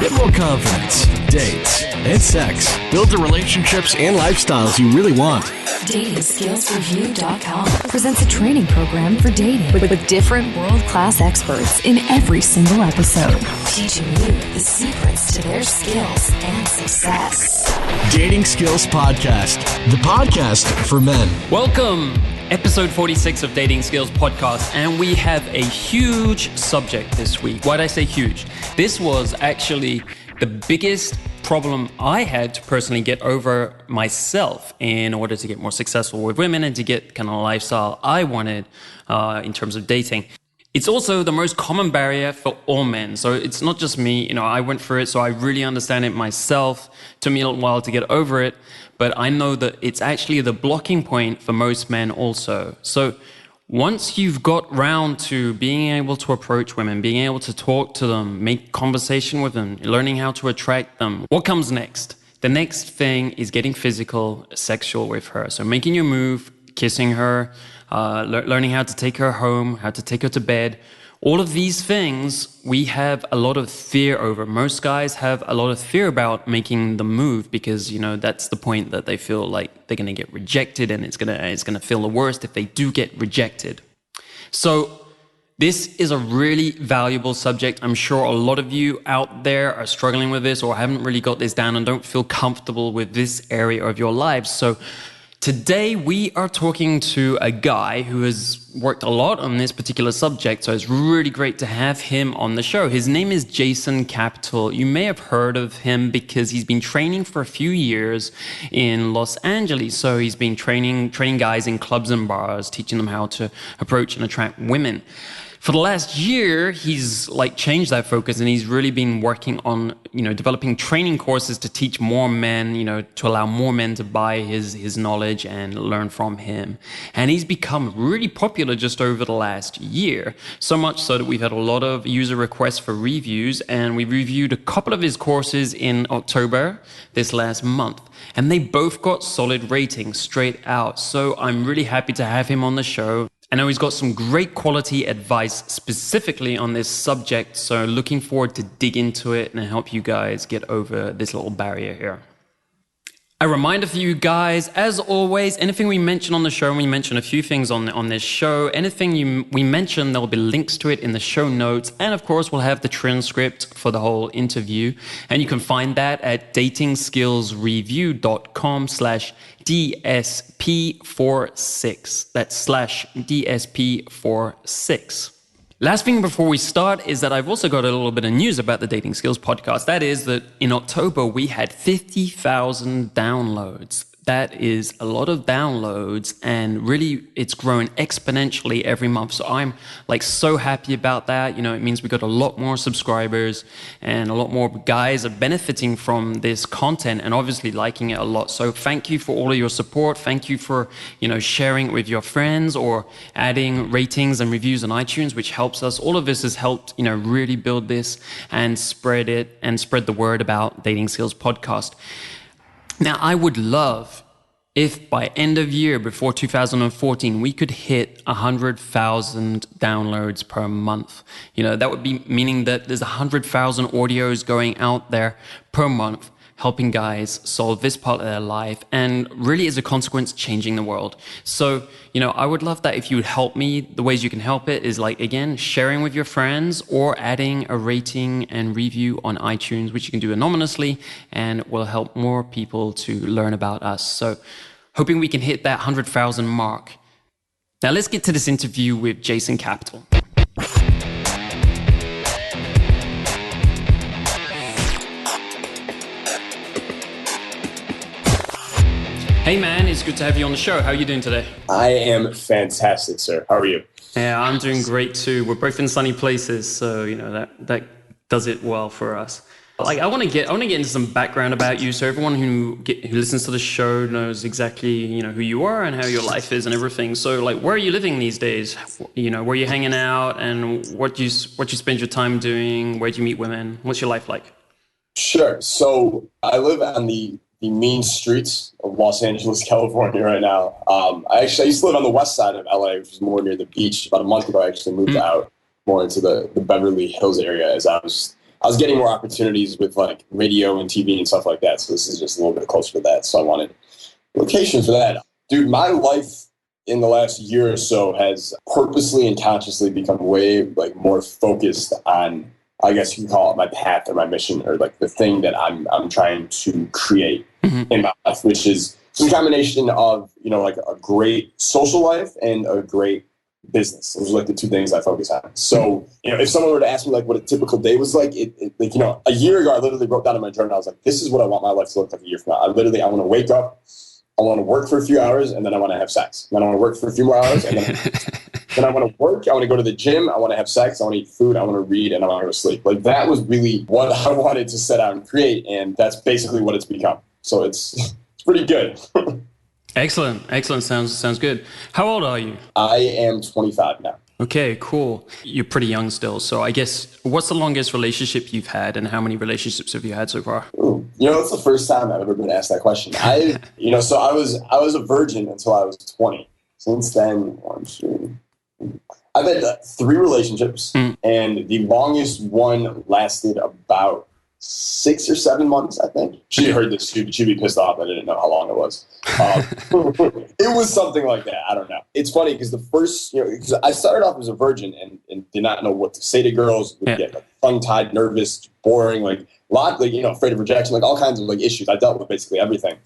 Get more confidence, dates, and sex. Build the relationships and lifestyles you really want. DatingSkillsReview.com presents a training program for dating with different world-class experts in every single episode, teaching you the secrets to their skills and success. Dating Skills Podcast, the podcast for men. Welcome, episode 46 of Dating Skills Podcast, and we have a huge subject this week. Why did I say huge? This was actually the biggest problem I had to personally get over myself in order to get more successful with women and to get kind of a lifestyle I wanted in terms of dating. It's also the most common barrier for all men. So it's not just me, I went through it, so I really understand it myself. It took me a little while to get over it, but I know that it's actually the blocking point for most men also. So once you've got round to being able to approach women, being able to talk to them, make conversation with them, learning how to attract them, what comes next? The next thing is getting physical, sexual with her. So making your move, kissing her, learning how to take her home, how to take her to bed. All of these things we have a lot of fear over. Most guys have a lot of fear about making the move because, that's the point that they feel like they're going to get rejected, and it's going to feel the worst if they do get rejected. So this is a really valuable subject. I'm sure a lot of you out there are struggling with this or haven't really got this down and don't feel comfortable with this area of your lives. So today we are talking to a guy who has worked a lot on this particular subject, so it's really great to have him on the show. His name is Jason Capital. You may have heard of him because he's been training for a few years in Los Angeles. So he's been training guys in clubs and bars, teaching them how to approach and attract women. For the last year, he's changed that focus, and he's really been working on, developing training courses to teach more men, to allow more men to buy his knowledge and learn from him. And he's become really popular just over the last year, so much so that we've had a lot of user requests for reviews, and we reviewed a couple of his courses in October this last month. And they both got solid ratings straight out. So I'm really happy to have him on the show. I know he's got some great quality advice specifically on this subject, so looking forward to dig into it and help you guys get over this little barrier here. A reminder for you guys, as always, anything we mention on the show, and we mention a few things on this show, anything we mention, there'll be links to it in the show notes, and of course we'll have the transcript for the whole interview, and you can find that at datingskillsreview.com/DSP46. That's /DSP46. Last thing before we start is that I've also got a little bit of news about the Dating Skills Podcast. That is that in October, we had 50,000 downloads. That is a lot of downloads, and really it's grown exponentially every month. So I'm so happy about that. It means we got a lot more subscribers and a lot more guys are benefiting from this content and obviously liking it a lot. So thank you for all of your support. Thank you for, sharing it with your friends or adding ratings and reviews on iTunes, which helps us. All of this has helped, really build this and spread the word about Dating Skills Podcast. Now, I would love if by end of year, before 2014, we could hit 100,000 downloads per month. That would be meaning that there's 100,000 audios going out there per month, helping guys solve this part of their life and really, as a consequence, changing the world. So, I would love that if you would help me. The ways you can help it is again, sharing with your friends or adding a rating and review on iTunes, which you can do anonymously and will help more people to learn about us. So hoping we can hit that 100,000 mark. Now let's get to this interview with Jason Capital. Hey man, it's good to have you on the show. How are you doing today? I am fantastic, sir. How are you? Yeah, I'm doing great too. We're both in sunny places, so that does it well for us. I want to get into some background about you, so everyone who listens to the show knows exactly who you are and how your life is and everything. So where are you living these days? Where are you hanging out, and what you spend your time doing? Where do you meet women? What's your life like? Sure. So I live on the mean streets of Los Angeles, California right now. I used to live on the west side of LA, which is more near the beach. About a month ago, I actually moved out more into the Beverly Hills area as I was I was getting more opportunities with like radio and TV and stuff like that. So this is just a little bit closer to that. So I wanted location for that. Dude, my life in the last year or so has purposely and consciously become way like more focused on, I guess you can call it my path or my mission, or like the thing that I'm trying to create in my life, which is some combination of, you know, like a great social life and a great business. Those are like the two things I focus on. So, you know, if someone were to ask me like what a typical day was like, like, you know, a year ago, I literally wrote down in my journal, I was like, this is what I want my life to look like a year from now. I want to wake up, I want to work for a few hours, and then I want to have sex. Then I want to work for a few more hours, and then I want to work, I want to go to the gym, I want to have sex, I want to eat food, I want to read, and I want to go to sleep. Like that was really what I wanted to set out and create, and that's basically what it's become. So it's pretty good. Excellent. Sounds good. How old are you? I am 25 now. Okay, cool. You're pretty young still. So I guess, what's the longest relationship you've had, and how many relationships have you had so far? Ooh, you know, it's the first time I've ever been asked that question. So I was a virgin until I was 20. Since then, I've had 3 relationships, and the longest one lasted about 6 or 7 months, I think. She heard this. She'd be pissed off. I didn't know how long it was. It was something like that. I don't know. It's funny because the first, you know, because I started off as a virgin and did not know what to say to girls. Would get like tongue-tied, nervous, boring, like a lot, like, you know, afraid of rejection, like all kinds of like issues. I dealt with basically everything.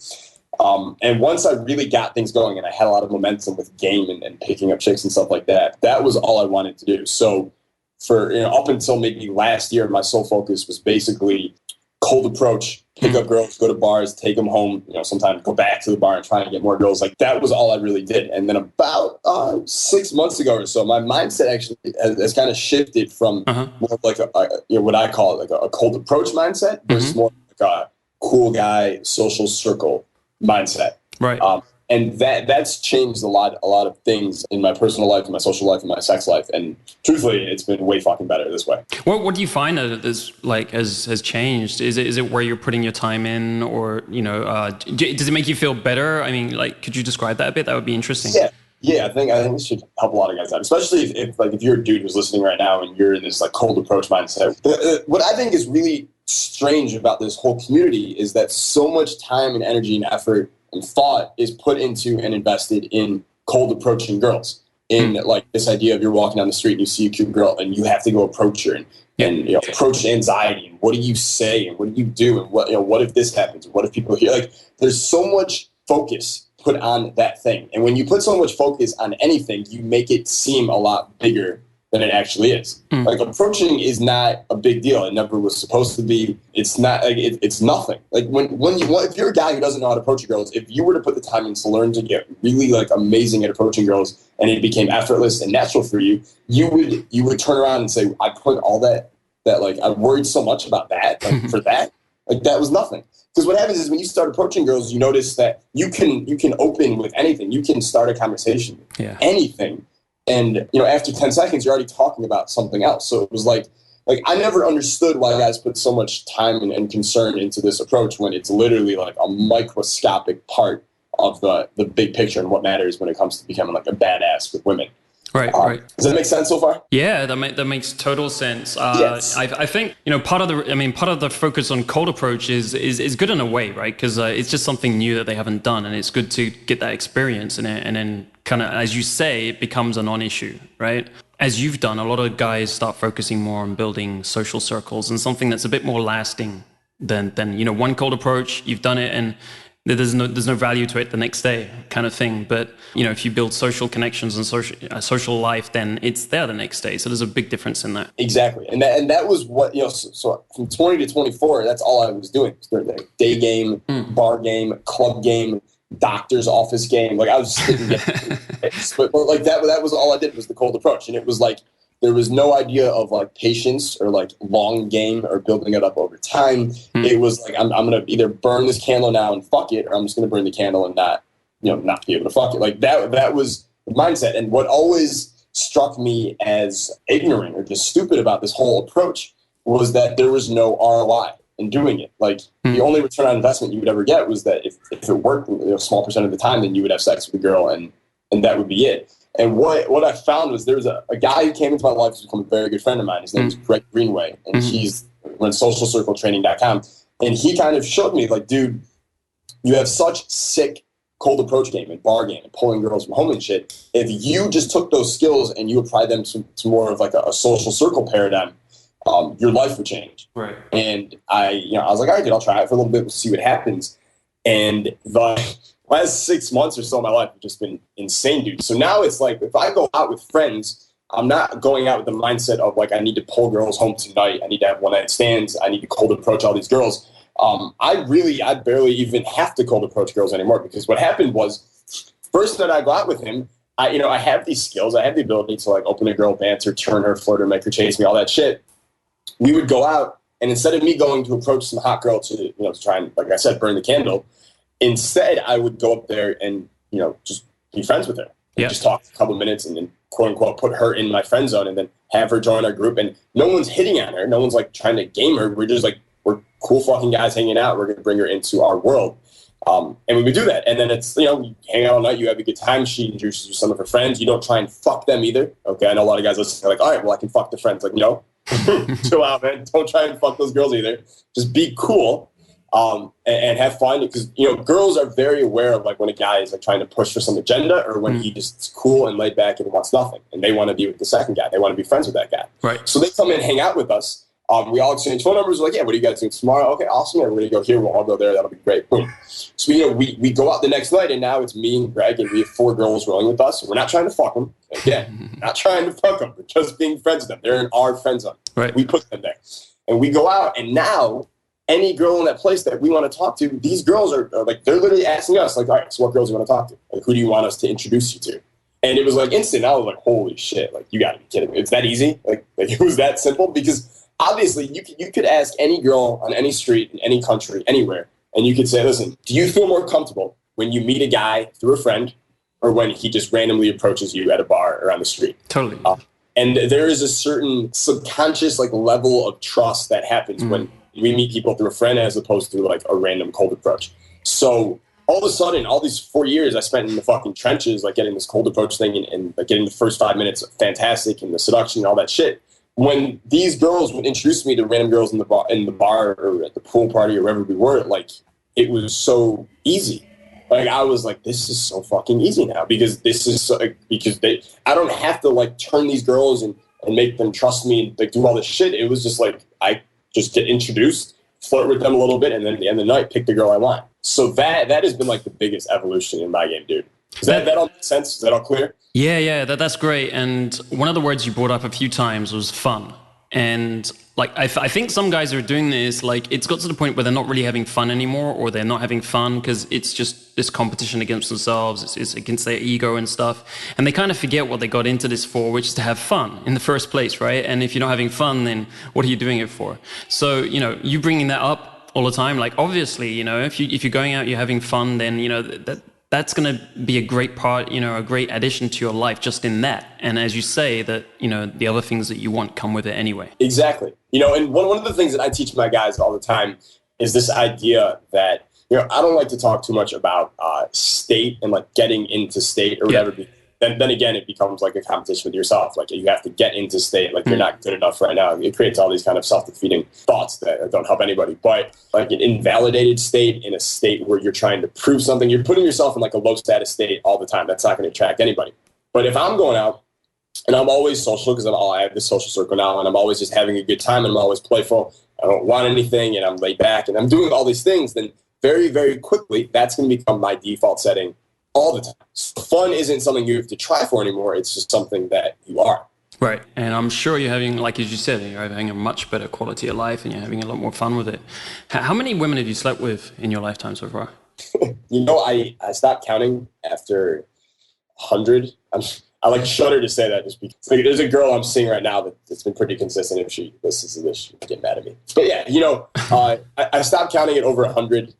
And once I really got things going and I had a lot of momentum with game and picking up chicks and stuff like that, that was all I wanted to do. So for, you know, up until maybe last year, my sole focus was basically cold approach, pick up girls, go to bars, take them home, you know, sometimes go back to the bar and try and get more girls. Like that was all I really did. And then about 6 months ago or so, my mindset actually has kind of shifted from more like you know, what I call it, like a cold approach mindset versus more like a cool guy, social circle mindset. Right. And that's changed a lot of things in my personal life, in my social life, in my sex life. And truthfully, it's been way fucking better this way. What do you find that is like has changed? Is it where you're putting your time in, or, you know, does it make you feel better? I mean, like, could you describe that a bit? That would be interesting. Yeah. I think this should help a lot of guys out, especially if you're a dude who's listening right now and you're in this like cold approach mindset. What I think is really strange about this whole community is that so much time and energy and effort and thought is put into and invested in cold approaching girls. In like this idea of you're walking down the street and you see a cute girl and you have to go approach her and you know, approach anxiety and what do you say and what do you do and what, you know, what if this happens? What if people hear? Like there's so much focus put on that thing. And when you put so much focus on anything, you make it seem a lot bigger than it actually is. Like approaching is not a big deal. It never was supposed to be. It's not like it's nothing. Like if you're a guy who doesn't know how to approach girls, if you were to put the time in to learn to get really like amazing at approaching girls and it became effortless and natural for you, you would turn around and say, I put all that like I worried so much about that, like for that, like that was nothing. Because what happens is when you start approaching girls, you notice that you can open with anything. You can start a conversation with anything. And, you know, after 10 seconds, you're already talking about something else. So it was like I never understood why guys put so much time and concern into this approach when it's literally like a microscopic part of the big picture and what matters when it comes to becoming like a badass with women. Right. Does that make sense so far? Yeah, that makes total sense. Yes. I think, you know, part of the focus on cold approach is good in a way, right? Because it's just something new that they haven't done, and it's good to get that experience in it, and then kind of, as you say, it becomes a non-issue, right? As you've done, a lot of guys start focusing more on building social circles and something that's a bit more lasting than you know, one cold approach, you've done it, and there's no value to it the next day, kind of thing. But, you know, if you build social connections and social life, then it's there the next day. So there's a big difference in that. Exactly, and that was what, you know. So from 20 to 24, that's all I was doing. Day game, bar game, club game, doctor's office game. Like I was just sitting but like that was all I did was the cold approach, and it was like there was no idea of like patience or like long game or building it up over time. It was like I'm gonna either burn this candle now and fuck it, or I'm just gonna burn the candle and not be able to fuck it. Like that was the mindset. And what always struck me as ignorant or just stupid about this whole approach was that there was no ROI in doing it. Like the only return on investment you would ever get was that if it worked, you know, a small percent of the time, then you would have sex with a girl and that would be it. And what I found was there was a guy who came into my life who's become a very good friend of mine. His name is Greg Greenway, and he's run socialcircletraining.com. And he kind of showed me, like, dude, you have such sick cold approach game and bar game and pulling girls from home and shit. If you just took those skills and you applied them to more of like a social circle paradigm, your life would change. Right. And I was like, all right, dude, I'll try it for a little bit. We'll see what happens. And the last 6 months or so of my life have just been insane, dude. So now it's like, if I go out with friends, I'm not going out with the mindset of like, I need to pull girls home tonight. I need to have one night stands. I need to cold approach all these girls. I barely even have to cold approach girls anymore, because what happened was, first night I go out with him, I have these skills. I have the ability to like open a girl, banter, turn her, flirt her, make her chase me, all that shit. We would go out, and instead of me going to approach some hot girl to try and, like I said, burn the candle, instead I would go up there and, just be friends with her. Yeah. Just talk a couple minutes and then quote unquote put her in my friend zone and then have her join our group. And no one's hitting on her. No one's like trying to game her. We're just like, we're cool fucking guys hanging out. We're going to bring her into our world. And we would do that. And then it's, you hang out all night, you have a good time. She introduces you to some of her friends. You don't try and fuck them either. Okay. I know a lot of guys listen, like, all right, well, I can fuck the friends. Like, no, chill out, man. Don't try and fuck those girls either. Just be cool. And have fun, because, girls are very aware of like when a guy is like trying to push for some agenda, or when he just is cool and laid back and wants nothing. And they want to be with the second guy. They want to be friends with that guy. Right. So they come in and hang out with us. We all exchange phone numbers. We're like, yeah, what do you guys do tomorrow? Okay, awesome. Yeah, we're going to go here. We'll all go there. That'll be great. Boom. So, we go out the next night, and now it's me and Greg, and we have 4 girls rolling with us. We're not trying to fuck them. Again, not trying to fuck them. We're just being friends with them. They're in our friend zone. Right. We put them there. And we go out, and now any girl in that place that we want to talk to, these girls are like, they're literally asking us, like, all right, so what girls do you want to talk to? Like, who do you want us to introduce you to? And it was like instant. I was like, holy shit, like, you got to be kidding me. It's that easy? Like it was that simple? Because obviously, you could ask any girl on any street in any country, anywhere, and you could say, listen, do you feel more comfortable when you meet a guy through a friend, or when he just randomly approaches you at a bar or on the street? Totally. And there is a certain subconscious like level of trust that happens when we meet people through a friend, as opposed to like a random cold approach. So all of a sudden, all these 4 years I spent in the fucking trenches, like getting this cold approach thing and like getting the first 5 minutes fantastic, and the seduction and all that shit. When these girls would introduce me to random girls in the bar or at the pool party or wherever we were, like, it was so easy. Like, I was like, this is so fucking easy now, because I don't have to like turn these girls and make them trust me and like do all this shit. It was just like, I just get introduced, flirt with them a little bit, and then at the end of the night, pick the girl I want. So that has been like the biggest evolution in my game, dude. Does that all make sense? Is that all clear? Yeah, that's great. And one of the words you brought up a few times was fun. And like, I think some guys are doing this, like, it's got to the point where they're not really having fun anymore, or they're not having fun because it's just this competition against themselves. It's against their ego and stuff. And they kind of forget what they got into this for, which is to have fun in the first place, right? And if you're not having fun, then what are you doing it for? So, you bringing that up all the time, like, obviously, if you're going out, you're having fun, then, that's going to be a great part, a great addition to your life just in that. And as you say, that, the other things that you want come with it anyway. Exactly. And one of the things that I teach my guys all the time is this idea that, I don't like to talk too much about state and like getting into state or whatever. Yeah. Then again, it becomes like a competition with yourself. Like, you have to get into state. Like, you're not good enough right now. It creates all these kind of self-defeating thoughts that don't help anybody. But like an invalidated state, in a state where you're trying to prove something, you're putting yourself in like a low status state all the time. That's not going to attract anybody. But if I'm going out and I'm always social, because I have this social circle now, and I'm always just having a good time, and I'm always playful, I don't want anything, and I'm laid back, and I'm doing all these things, then very, very quickly, that's going to become my default setting all the time. So fun isn't something you have to try for anymore. It's just something that you are. Right. And I'm sure you're having, like as you said, you're having a much better quality of life, and you're having a lot more fun with it. How many women have you slept with in your lifetime so far? I stopped counting after 100. I like shudder to say that, just because like, there's a girl I'm seeing right now that's been pretty consistent. If she listens to this, she'll get mad at me. But yeah, I stopped counting at over 100,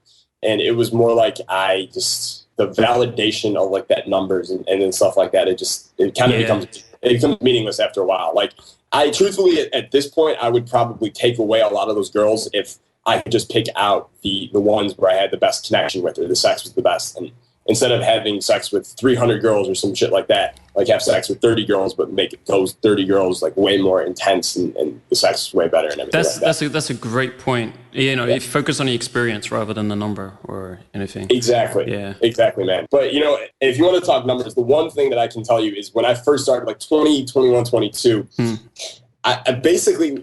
and it was more like the validation of like that numbers and then stuff like that. It kind of becomes meaningless after a while. Like, I truthfully at this point, I would probably take away a lot of those girls if I could just pick out the ones where I had the best connection with, or the sex was the best. And instead of having sex with 300 girls or some shit like that, like have sex with 30 girls, but make those 30 girls like way more intense and the sex is way better and everything. That's a great point. You know, you focus on the experience rather than the number or anything. Exactly. Yeah. Exactly, man. But, you know, if you want to talk numbers, the one thing that I can tell you is when I first started, like 20, 21, 22, I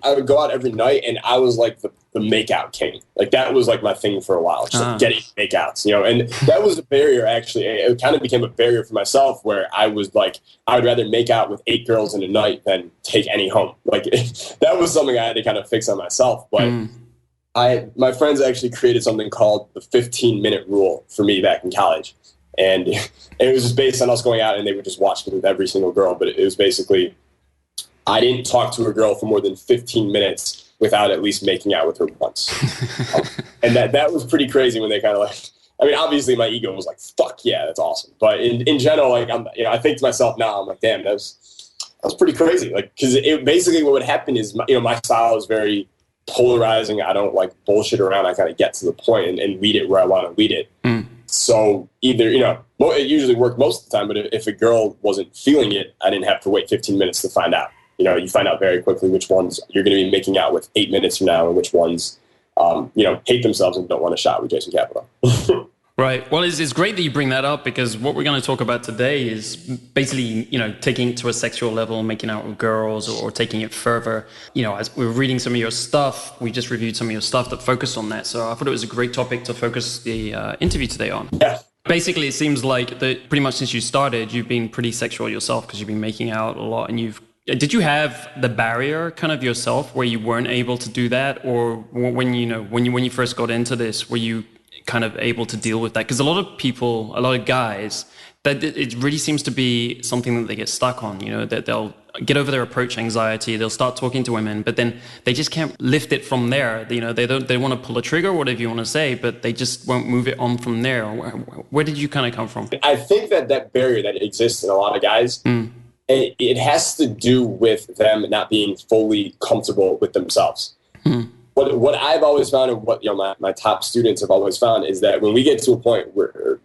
would go out every night and I was like the makeout king. Like that was like my thing for a while, just like getting makeouts, you know, and that was a barrier actually. It kind of became a barrier for myself where I was like, I would rather make out with 8 girls in a night than take any home. Like that was something I had to kind of fix on myself. But my friends actually created something called the 15-minute rule for me back in college. And it was just based on us going out and they would just watch me with every single girl. But it was basically, I didn't talk to a girl for more than 15 minutes without at least making out with her once. And that was pretty crazy when they kind of like, I mean, obviously my ego was like, fuck yeah, that's awesome. But in general, like, I think to myself now, I'm like, damn, that was pretty crazy. Like, cause it basically what would happen is, my style is very polarizing. I don't like bullshit around. I kind of get to the point and lead it where I want to lead it. So either, it usually worked most of the time, but if a girl wasn't feeling it, I didn't have to wait 15 minutes to find out. You find out very quickly which ones you're going to be making out with 8 minutes from now and which ones, hate themselves and don't want a shot with Jason Capital. Right. Well, it's great that you bring that up because what we're going to talk about today is basically, taking it to a sexual level, making out with girls or taking it further. As we were reading some of your stuff, we just reviewed some of your stuff that focused on that. So I thought it was a great topic to focus the interview today on. Yeah. Basically, it seems like that pretty much since you started, you've been pretty sexual yourself because you've been making out a lot and did you have the barrier kind of yourself where you weren't able to do that? Or when you first got into this, were you kind of able to deal with that? Because a lot of guys, that it really seems to be something that they get stuck on, that they'll get over their approach anxiety, they'll start talking to women, but then they just can't lift it from there. They want to pull a trigger, whatever you want to say, but they just won't move it on from there. Where did you kind of come from? I think that barrier that exists in a lot of guys, it has to do with them not being fully comfortable with themselves. What I've always found and what my top students have always found is that when they got to a point where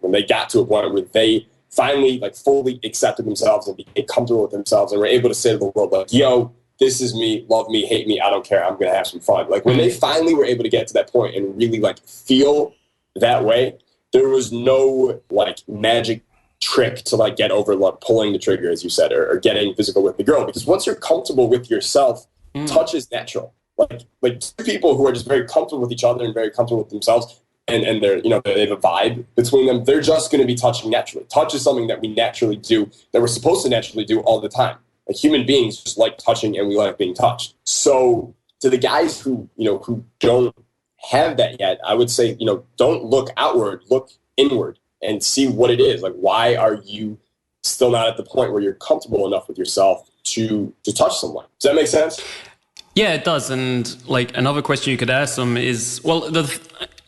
they finally like fully accepted themselves and became comfortable with themselves and were able to say to the world like, yo, this is me, love me, hate me, I don't care, I'm gonna have some fun. Like when they finally were able to get to that point and really like feel that way, there was no like magic trick to like get over like pulling the trigger, as you said, or getting physical with the girl. Because once you're comfortable with yourself, touch is natural. Like two people who are just very comfortable with each other and very comfortable with themselves, and they're they have a vibe between them, they're just going to be touching naturally. Touch is something that we naturally do, that we're supposed to naturally do all the time. Like human beings just like touching and we like being touched. So to the guys who don't have that yet, I would say, don't look outward, look inward and see what it is. Like, why are you still not at the point where you're comfortable enough with yourself to touch someone? Does that make sense? Yeah, it does. And like another question you could ask them is, well,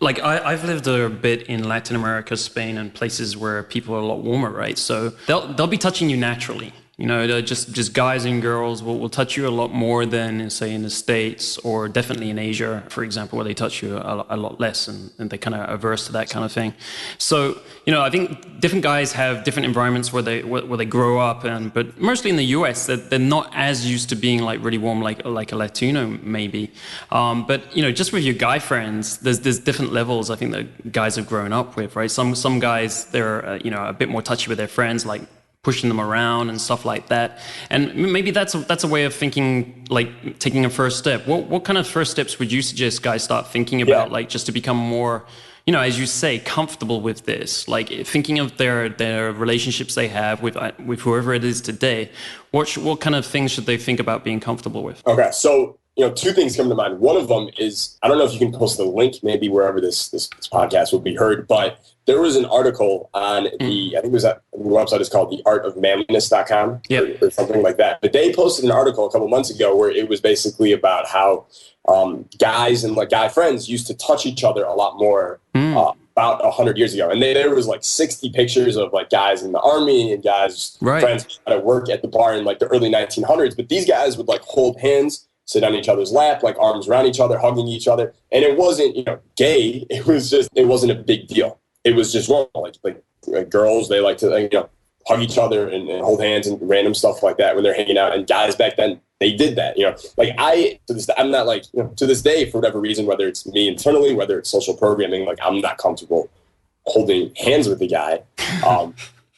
I've lived a bit in Latin America, Spain, and places where people are a lot warmer, right? So they'll be touching you naturally. They're just guys and girls will touch you a lot more than, say, in the States or definitely in Asia, for example, where they touch you a lot less and they're kind of averse to that kind of thing. So, I think different guys have different environments where they grow up, but mostly in the US, they're not as used to being like really warm, like a Latino maybe. But, just with your guy friends, there's different levels I think that guys have grown up with, right? Some guys, they're, a bit more touchy with their friends, like pushing them around and stuff like that. And maybe that's a way of thinking, like taking a first step. What kind of first steps would you suggest guys start thinking about, like just to become more, as you say, comfortable with this, like thinking of their relationships they have with whoever it is today? What kind of things should they think about being comfortable with? Okay, so two things come to mind. One of them is, I don't know if you can post the link, maybe wherever this podcast will be heard, but there was an article on I think it was the website is called theartofmanliness.com or something like that. But they posted an article a couple months ago where it was basically about how guys and like guy friends used to touch each other a lot more about 100 years ago. And there was like 60 pictures of like guys in the army and guys, friends at work at the bar in like the early 1900s. But these guys would like hold hands, sit on each other's lap, like arms around each other, hugging each other. And it wasn't, gay. It was just, it wasn't a big deal. it was just normal. Like girls, they like to, like, you know, hug each other and hold hands and random stuff like that when they're hanging out. And guys back then, they did that, you know. Like I'm not like, you know, to this day, for whatever reason, whether it's me internally, whether it's social programming, like I'm not comfortable holding hands with the guy.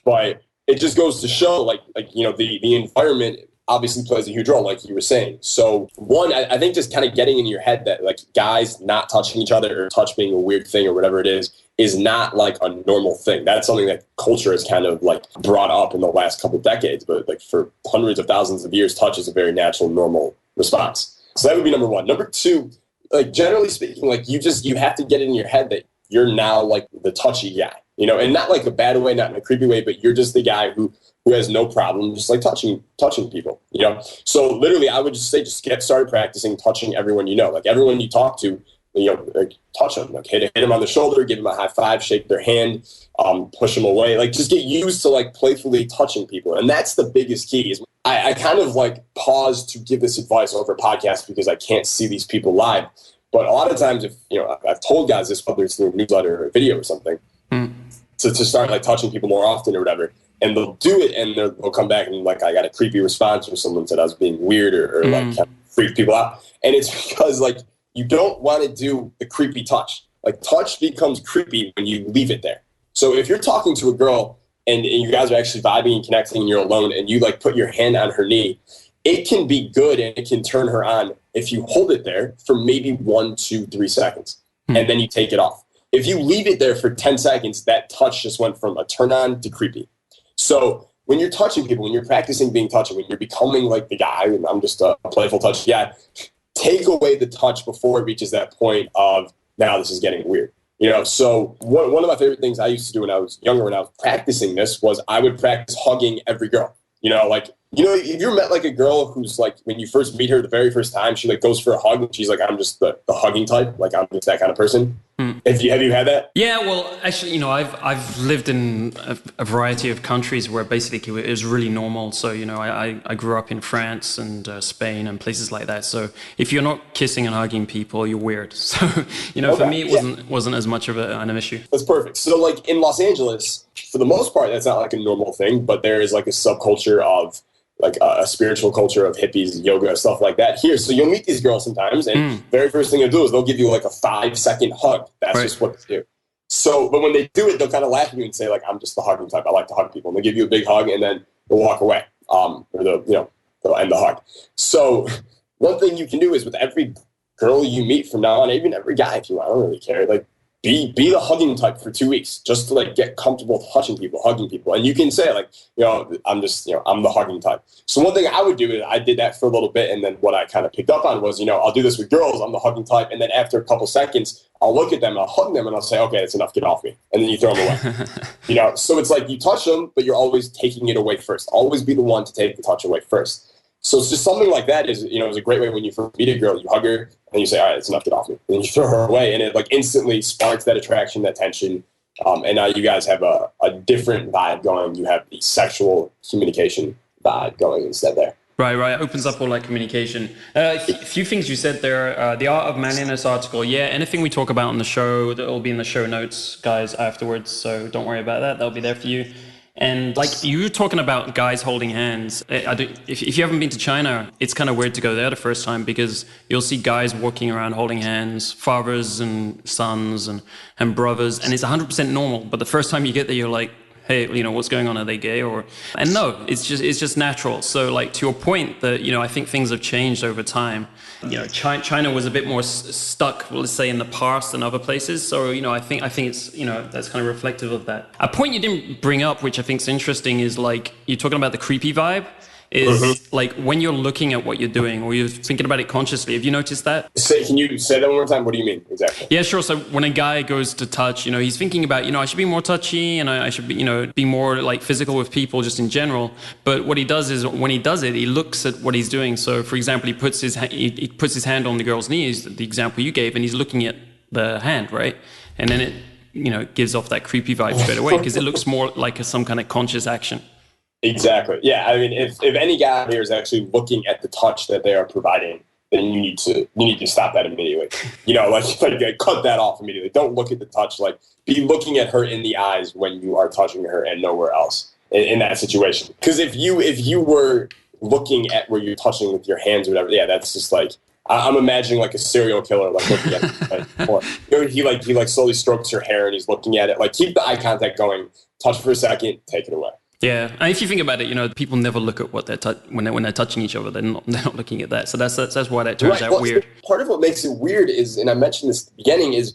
But it just goes to show, like you know, the environment obviously plays a huge role, like you were saying. So one, I think just kind of getting in your head that like guys not touching each other or touch being a weird thing or whatever it is not like a normal thing. That's something that culture has kind of like brought up in the last couple of decades. But like for hundreds of thousands of years, touch is a very natural, normal response. So that would be number one. Number two, like generally speaking, like you have to get in your head that you're now like the touchy guy, you know, and not like a bad way, not in a creepy way, but you're just the guy who has no problem just like touching people, you know? So literally I would just say, just get started practicing touching everyone you know. Like everyone you talk to, you know, like touch them, like hit them on the shoulder, give them a high five, shake their hand, push them away. Like just get used to like playfully touching people. And that's the biggest key. Is I kind of like pause to give this advice over a podcast because I can't see these people live. But a lot of times, if you know, I've told guys this, whether it's through a newsletter or a video or something, to start like touching people more often or whatever. And they'll do it, and they'll come back and like, I got a creepy response, or someone said I was being weird or like kind of freak people out. And it's because like you don't want to do the creepy touch. Like touch becomes creepy when you leave it there. So if you're talking to a girl and you guys are actually vibing and connecting and you're alone and you like put your hand on her knee, it can be good and it can turn her on if you hold it there for maybe 1, 2, 3 seconds and then you take it off. If you leave it there for 10 seconds, that touch just went from a turn on to creepy. So when you're touching people, when you're practicing being touchy, when you're becoming like the guy, and I'm just a playful touchy guy, take away the touch before it reaches that point of, now this is getting weird. You know, so one of my favorite things I used to do when I was younger, when I was practicing this, was I would practice hugging every girl. You know, like, you know, if you ever met like a girl who's like, when you first meet her the very first time, she like goes for a hug and she's like, I'm just the hugging type. Like I'm just that kind of person. Have you had that? Yeah, well, actually, you know, I've lived in a variety of countries where basically it was really normal. So, you know, I grew up in France and Spain and places like that. So if you're not kissing and hugging people, you're weird. So, you know, for me, it wasn't as much of an issue. That's perfect. So like in Los Angeles, for the most part, that's not like a normal thing, but there is like a subculture of like a spiritual culture of hippies, yoga, stuff like that here. So you'll meet these girls sometimes, and very first thing they'll do is they'll give you like a 5-second hug. That's just what they do. So, but when they do it, they'll kind of laugh at you and say like, I'm just the hugging type. I like to hug people. And they'll give you a big hug and then they'll walk away. Or they'll end the hug. So one thing you can do is with every girl you meet from now on, even every guy, if you want, I don't really care, like, be the hugging type for 2 weeks, just to like get comfortable touching people, hugging people. And you can say like, you know, I'm the hugging type. So one thing I would do is I did that for a little bit. And then what I kind of picked up on was, you know, I'll do this with girls. I'm the hugging type. And then after a couple seconds, I'll look at them, I'll hug them and I'll say, okay, that's enough. Get off me. And then you throw them away. You know, so it's like you touch them, but you're always taking it away first. Always be the one to take the touch away first. So it's just something like that is, you know, is a great way when you first meet a girl, you hug her and you say, all right, it's enough, get off me. And then you throw her away and it like instantly sparks that attraction, that tension. And now you guys have a different vibe going. You have the sexual communication vibe going instead there. Right. It opens up all that communication. A few things you said there. The Art of Manliness article. Yeah, anything we talk about on the show, that will be in the show notes, guys, afterwards. So don't worry about that. They'll be there for you. And like you were talking about guys holding hands. If you haven't been to China, it's kind of weird to go there the first time because you'll see guys walking around holding hands, fathers and sons and brothers, and it's 100% normal. But the first time you get there, you're like, hey, you know, what's going on? Are they gay? And no, it's just natural. So like to your point that, you know, I think things have changed over time. You know, China was a bit more stuck, let's say, in the past than other places. So, you know, I think it's, you know, that's kind of reflective of that. A point you didn't bring up, which I think is interesting, is like you're talking about the creepy vibe. Is like when you're looking at what you're doing or you're thinking about it consciously. Have you noticed that? Can you say that one more time? What do you mean exactly? Yeah, sure. So when a guy goes to touch, you know, he's thinking about, you know, I should be more touchy and I should be, you know, be more like physical with people just in general. But what he does is when he does it, he looks at what he's doing. So for example, he puts his hand on the girl's knees, the example you gave, and he's looking at the hand, right? And then it, you know, gives off that creepy vibe straight away because it looks more like some kind of conscious action. Exactly. Yeah. I mean, if any guy here is actually looking at the touch that they are providing, then you need to stop that immediately. You know, like cut that off immediately. Don't look at the touch. Like, be looking at her in the eyes when you are touching her and nowhere else in that situation. Because if you were looking at where you're touching with your hands or whatever, yeah, that's just like, I'm imagining like a serial killer, like looking at it. Or, you know, he slowly strokes your hair and he's looking at it. Like, keep the eye contact going. Touch for a second, take it away. Yeah, and if you think about it, you know, people never look at what they're when they're touching each other. They're not looking at that. So that's why that turns out weird. Part of what makes it weird is, and I mentioned this at the beginning, is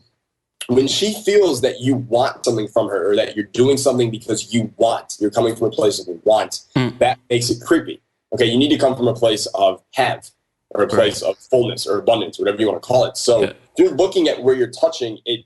when she feels that you want something from her, or that you're doing something because you're coming from a place of want, that makes it creepy. Okay, you need to come from a place of have, or a place of fullness or abundance, whatever you want to call it. So if you're looking at where you're touching, it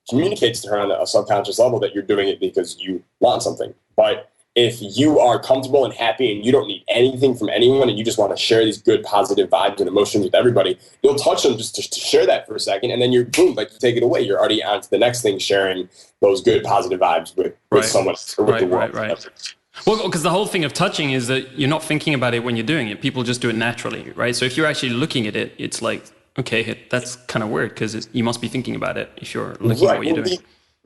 communicates to her on a subconscious level that you're doing it because you want something. But if you are comfortable and happy and you don't need anything from anyone and you just want to share these good positive vibes and emotions with everybody, you'll touch them just to share that for a second, and then you're boom, like, you take it away. You're already on to the next thing, sharing those good positive vibes with someone or with the world. Well, because the whole thing of touching is that you're not thinking about it when you're doing it. People just do it naturally, right? So if you're actually looking at it, it's like, okay, that's kind of weird because you must be thinking about it if you're looking at what you're doing.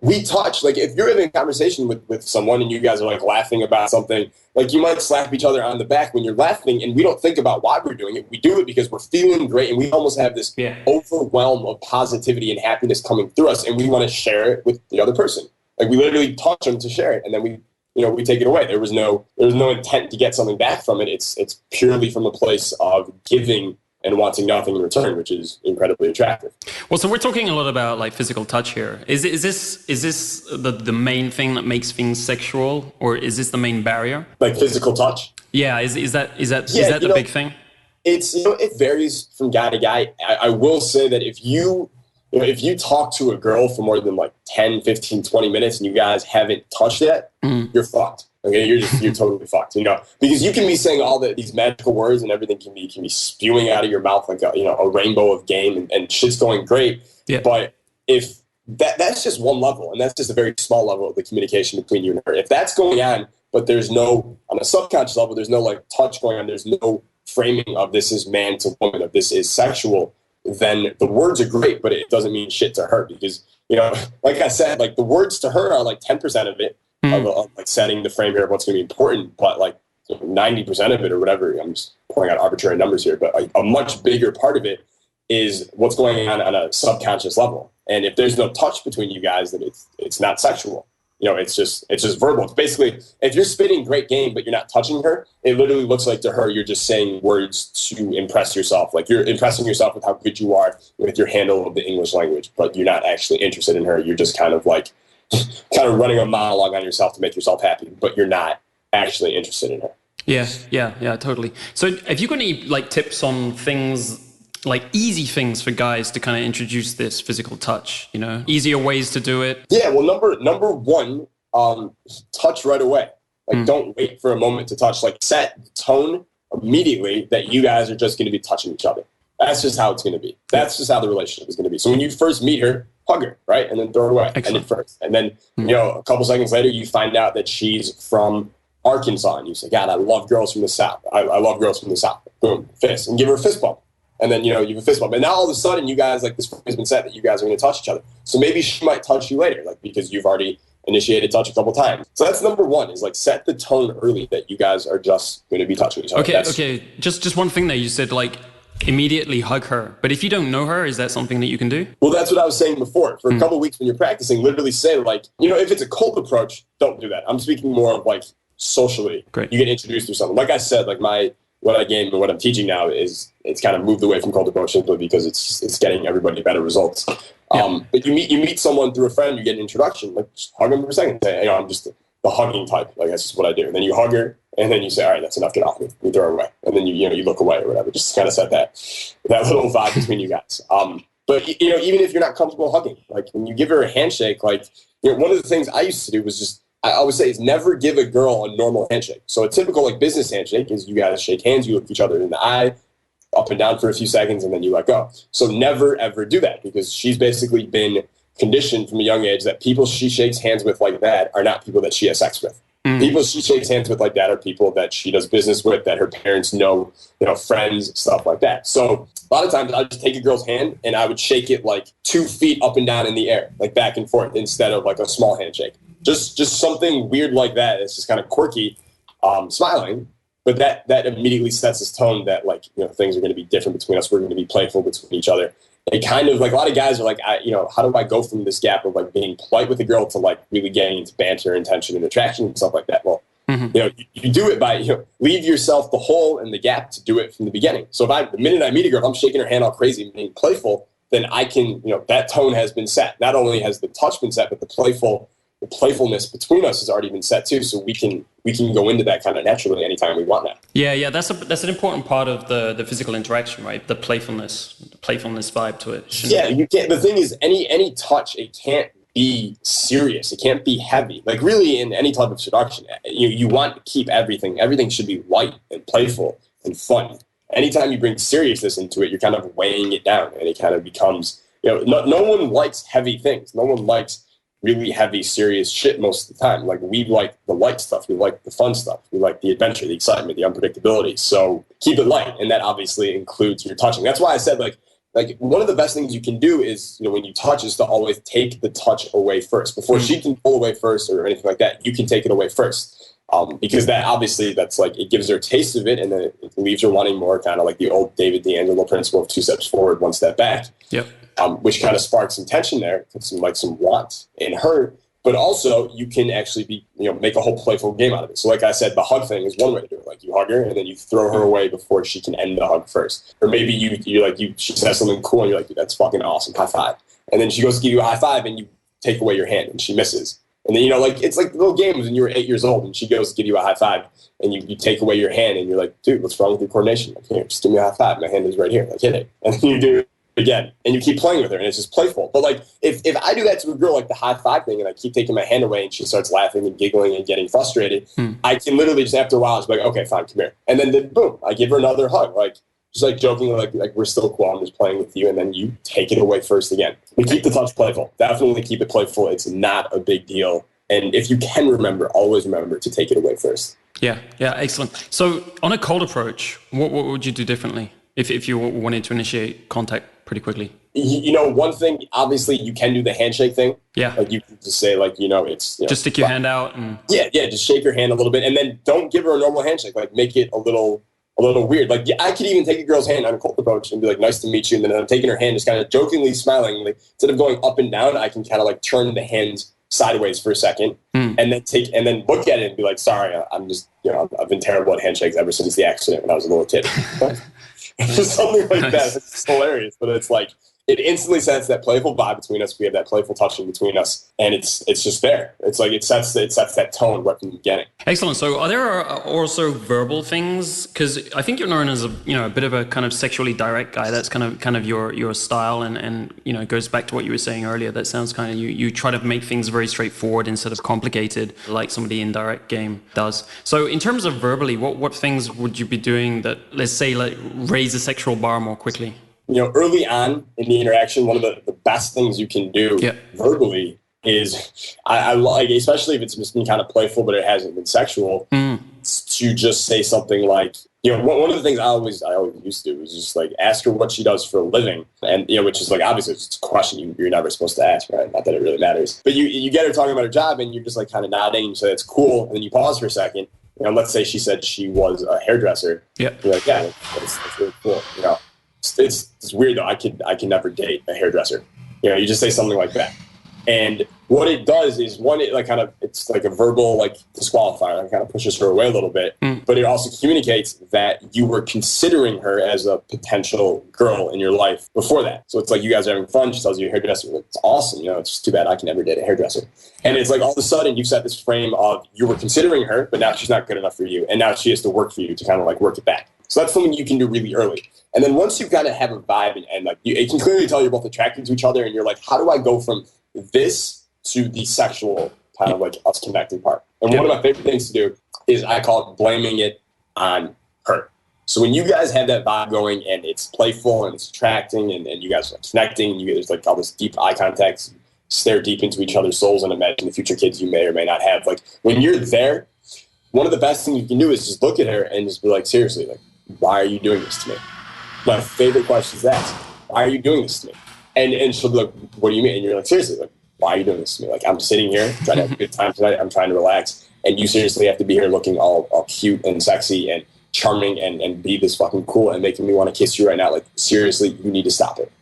We touch, like, if you're having a conversation with someone and you guys are like laughing about something, like, you might slap each other on the back when you're laughing, and we don't think about why we're doing it. We do it because we're feeling great, and we almost have this overwhelm of positivity and happiness coming through us, and we want to share it with the other person. Like, we literally touch them to share it, and then we take it away. There was no intent to get something back from it. It's purely from a place of giving and wanting nothing in return, which is incredibly attractive. Well, so we're talking a lot about like physical touch here. Is this the main thing that makes things sexual, or is this the main barrier? Like physical touch? Yeah, is that the big thing? It's, it varies from guy to guy. I will say that if you talk to a girl for more than like 10, 15, 20 minutes and you guys haven't touched yet, you're fucked. Okay, you're totally fucked, because you can be saying all these magical words and everything can be spewing out of your mouth like a rainbow of game and shit's going great. Yeah. But if that's just one level, and that's just a very small level of the communication between you and her. If that's going on, but there's no, on a subconscious level, there's no like touch going on, there's no framing of this is man to woman, of this is sexual, then the words are great, but it doesn't mean shit to her because, like I said, like the words to her are like 10% of it. Of like setting the frame here of what's going to be important, but like 90% of it or whatever, I'm just pulling out arbitrary numbers here, but a much bigger part of it is what's going on a subconscious level. And if there's no touch between you guys, then it's not sexual. It's just verbal. It's basically, if you're spitting great game but you're not touching her, it literally looks like to her you're just saying words to impress yourself. Like you're impressing yourself with how good you are with your handle of the English language, but you're not actually interested in her. You're just kind of running a monologue on yourself to make yourself happy, but you're not actually interested in her. Yeah, totally. So have you got any like tips on things, like easy things for guys to kind of introduce this physical touch, easier ways to do it? Yeah, well, number one, touch right away. Like don't wait for a moment to touch, like set the tone immediately that you guys are just going to be touching each other. That's just how it's going to be. That's just how the relationship is going to be. So when you first meet her, hug her, right? And then throw her away. Excellent. And then first. And then, a couple seconds later, you find out that she's from Arkansas. And you say, God, I love girls from the South. I love girls from the South. Boom, fist. And give her a fist bump. And then, you have a fist bump. And now all of a sudden, you guys, like this frame has been set that you guys are going to touch each other. So maybe she might touch you later, like because you've already initiated touch a couple times. So that's number one, is like set the tone early that you guys are just going to be touching each other. Okay. Just one thing there. You said like, immediately hug her. But if you don't know her, is that something that you can do? Well, that's what I was saying before. For a couple of weeks when you're practicing, literally say like, if it's a cold approach, don't do that. I'm speaking more of like socially. Great. You get introduced to something. Like I said, like what I gained and what I'm teaching now is it's kind of moved away from cold approach simply because it's getting everybody better results. But you meet someone through a friend, you get an introduction, like just hug them for a second. Say, I'm just the hugging type. Like that's just what I do. And then you hug her. And then you say, all right, that's enough, get off me. You throw her away. And then you look away or whatever. Just kind of set that little vibe between you guys. But, even if you're not comfortable hugging, like when you give her a handshake, like, one of the things I used to do was just, I always say is never give a girl a normal handshake. So a typical like business handshake is you guys shake hands, you look each other in the eye, up and down for a few seconds, and then you let go. So never, ever do that because she's basically been conditioned from a young age that people she shakes hands with like that are not people that she has sex with. People she shakes hands with like that are people that she does business with, that her parents know, friends, stuff like that. So a lot of times I would just take a girl's hand and I would shake it like 2 feet up and down in the air, like back and forth, instead of like a small handshake. Just something weird like that. It's just kind of quirky, smiling. But that immediately sets this tone that like, things are going to be different between us. We're going to be playful between each other. It kind of like a lot of guys are like, how do I go from this gap of like being polite with a girl to like really getting into banter and tension and attraction and stuff like that? Well, you do it by, leave yourself the hole and the gap to do it from the beginning. So the minute I meet a girl, if I'm shaking her hand all crazy and being playful, then I can, that tone has been set. Not only has the touch been set, but the playfulness between us has already been set too. So we can go into that kind of naturally anytime we want now. Yeah. That's an important part of the physical interaction, right? The playfulness vibe to it. Yeah, you can't. The thing is, any touch, it can't be serious. It can't be heavy. Like really, in any type of seduction, you want to keep everything. Everything should be light and playful and fun. Anytime you bring seriousness into it, you're kind of weighing it down, and it kind of becomes. No one likes heavy things. No one likes really heavy, serious shit most of the time. Like we like the light stuff. We like the fun stuff. We like the adventure, the excitement, the unpredictability. So keep it light. And that obviously includes your touching. That's why I said like one of the best things you can do is, when you touch, is to always take the touch away first. Before she can pull away first or anything like that, you can take it away first. Because that's like, it gives her a taste of it, and then it leaves her wanting more, kind of like the old David D'Angelo principle of 2 steps forward, 1 step back. Yep. Which kind of sparks some tension there, some want in her. But also you can actually make a whole playful game out of it. So like I said, the hug thing is one way to do it. Like you hug her and then you throw her away before she can end the hug first. Or maybe she says something cool and you're like, dude, that's fucking awesome, high five. And then she goes to give you a high five and you take away your hand and she misses. And then, it's like little games when you were 8 years old and she goes to give you a high five and you take away your hand and you're like, dude, what's wrong with your coordination? Like, here, just give me a high five. My hand is right here. Like, hit it. And then you do again, and you keep playing with her, and it's just playful. But like, if I do that to a girl, like the high five thing, and I keep taking my hand away, and she starts laughing and giggling and getting frustrated, I can literally just after a while, just be like, okay, fine, come here, and then boom, I give her another hug, like just like joking, like we're still cool, I'm just playing with you, and then you take it away first again. We keep the touch playful. Definitely keep it playful. It's not a big deal, and if you can always remember to take it away first. Yeah, excellent. So on a cold approach, what would you do differently if you wanted to initiate contact pretty quickly? One thing, obviously you can do the handshake thing. Yeah. Like you can just say like, it's... just stick your hand out and... Yeah, just shake your hand a little bit and then don't give her a normal handshake. Like make it a little weird. Like I could even take a girl's hand on a cold approach and be like, nice to meet you. And then I'm taking her hand, just kind of jokingly smiling. Like instead of going up and down, I can kind of like turn the hand sideways for a second and then look at it and be like, sorry, I'm just, I've been terrible at handshakes ever since the accident when I was a little kid. Just something like that. It's hilarious, but it's like it instantly sets that playful vibe between us. We have that playful touching between us, and it's just there. It's like it sets that tone right from the beginning. Excellent. So, are there also verbal things? Because I think you're known as a bit of a kind of sexually direct guy. That's kind of your style, and it goes back to what you were saying earlier. That sounds kind of you try to make things very straightforward instead of complicated, like some of the indirect game does. So, in terms of verbally, what things would you be doing that, let's say, like raise the sexual bar more quickly? Early on in the interaction, one of the best things you can do verbally is I like, especially if it's just been kind of playful, but it hasn't been sexual, to just say something like, one of the things I always used to do was just like ask her what she does for a living. And, which is like, obviously it's a question you're never supposed to ask, right? Not that it really matters. But you get her talking about her job and you're just like kind of nodding and you say, it's cool. And then you pause for a second. Let's say she said she was a hairdresser. Yeah. You're like, yeah, that's really cool. It's weird though. I can never date a hairdresser. You just say something like that. And what it does is it's like a verbal like disqualifier. It kind of pushes her away a little bit, but it also communicates that you were considering her as a potential girl in your life before that. So it's like you guys are having fun. She tells you a hairdresser. It's awesome. It's just too bad I can never date a hairdresser. And it's like all of a sudden you set this frame of you were considering her, but now she's not good enough for you. And now she has to work for you to kind of like work it back. So that's something you can do really early. And then once you kind of have a vibe and like it can clearly tell you're both attracted to each other and you're like, how do I go from this to the sexual kind of like us connecting part? And one of my favorite things to do is I call it blaming it on her. So when you guys have that vibe going and it's playful and it's attracting and you guys are connecting and there's like all this deep eye contact, stare deep into each other's souls and imagine the future kids you may or may not have. Like when you're there, one of the best things you can do is just look at her and just be like, seriously, like, why are you doing this to me? My favorite question is that. Why are you doing this to me? And she'll be like, what do you mean? And you're like, seriously, like, why are you doing this to me? Like, I'm sitting here trying to have a good time tonight. I'm trying to relax. And you seriously have to be here looking all cute and sexy and charming and be this fucking cool and making me want to kiss you right now. Like, seriously, you need to stop it.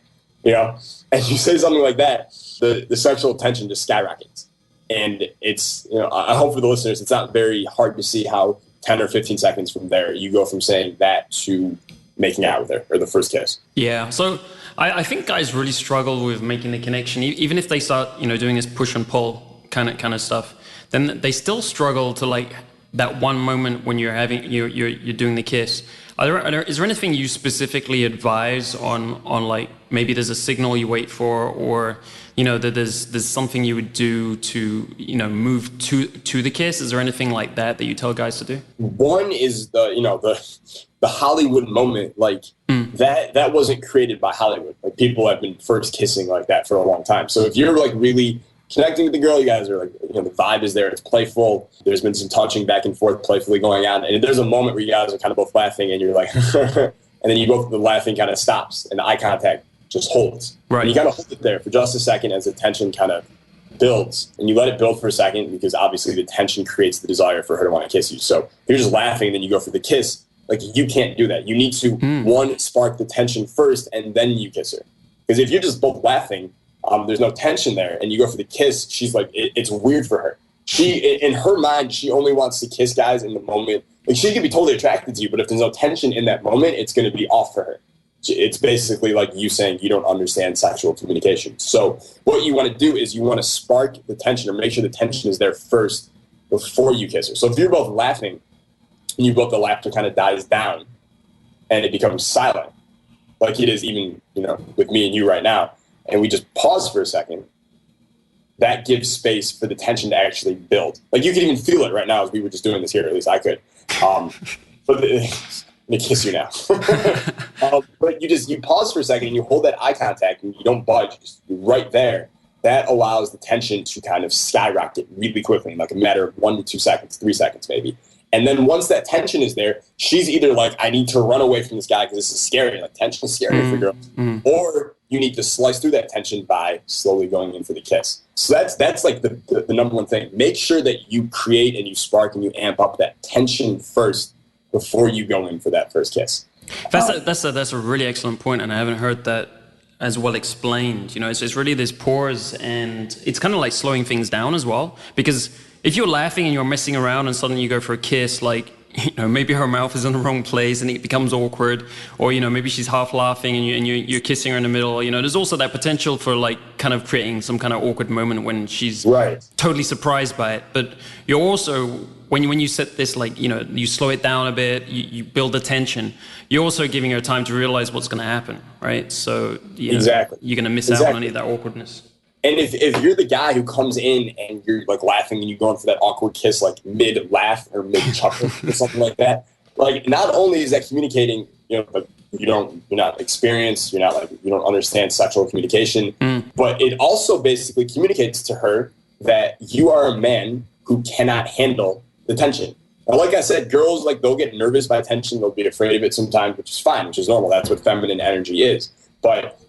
You know? And you say something like that, the sexual tension just skyrockets. And it's, you know, I hope for the listeners, it's not very hard to see how 10 or 15 seconds from there, you go from saying that to making out with her or the first kiss. Yeah. So I think guys really struggle with making the connection, even if they start, you know, doing this push and pull kind of stuff. Then they still struggle to like that one moment when you're doing the kiss. Is there anything you specifically advise on like maybe there's a signal you wait for, or you know that there's something you would do to, you know, move to the kiss? Is there anything like that you tell guys to do? One is the Hollywood moment, like that wasn't created by Hollywood. Like, people have been first kissing like that for a long time. So if you're like really connecting with the girl, you guys are like, you know, the vibe is there, it's playful, there's been some touching back and forth playfully going on, and there's a moment where you guys are kind of both laughing and you're like and then you both, the laughing kind of stops and the eye contact just holds. Right. And you kind of hold it there for just a second as the tension kind of builds, and you let it build for a second because obviously the tension creates the desire for her to want to kiss you. So if you're just laughing and then you go for the kiss, like, you can't do that. You need to one, spark the tension first and then you kiss her. Because if you're just both laughing, there's no tension there, and you go for the kiss, she's like, it's weird for her. She, in her mind, she only wants to kiss guys in the moment. Like, she can be totally attracted to you, but if there's no tension in that moment, it's going to be off for her. It's basically like you saying you don't understand sexual communication. So what you want to do is you want to spark the tension, or make sure the tension is there first before you kiss her. So if you're both laughing and you both, the laughter kind of dies down and it becomes silent, like it is even, you know, with me and you right now, and we just pause for a second, that gives space for the tension to actually build. Like, you can even feel it right now as we were just doing this here, at least I could. But let me kiss you now. But you pause for a second and you hold that eye contact and you don't budge, you're right there. That allows the tension to kind of skyrocket really quickly, in like a matter of 1 to 2 seconds, 3 seconds maybe. And then once that tension is there, she's either like, I need to run away from this guy because this is scary. Like, tension is scary for girls. Or you need to slice through that tension by slowly going in for the kiss. So that's like the number one thing. Make sure that you create and you spark and you amp up that tension first before you go in for that first kiss. That's a really excellent point, and I haven't heard that as well explained. You know, it's really this pause, and it's kind of like slowing things down as well. Because if you're laughing and you're messing around and suddenly you go for a kiss, like, you know, maybe her mouth is in the wrong place and it becomes awkward, or, you know, maybe she's half laughing and you're kissing her in the middle. You know, there's also that potential for like kind of creating some kind of awkward moment when she's totally surprised by it. But you're also, when you set this, like, you know, you slow it down a bit, you build the tension, you're also giving her time to realize what's going to happen, right? So, you know, you're going to miss out on any of that awkwardness. And if you're the guy who comes in and you're like laughing and you're going for that awkward kiss, like mid laugh or mid chuckle or something like that, like, not only is that communicating, you know, but you're not experienced, you don't understand sexual communication, but it also basically communicates to her that you are a man who cannot handle the tension. Now, like I said, girls, like, they'll get nervous by tension, they'll be afraid of it sometimes, which is fine, which is normal. That's what feminine energy is. But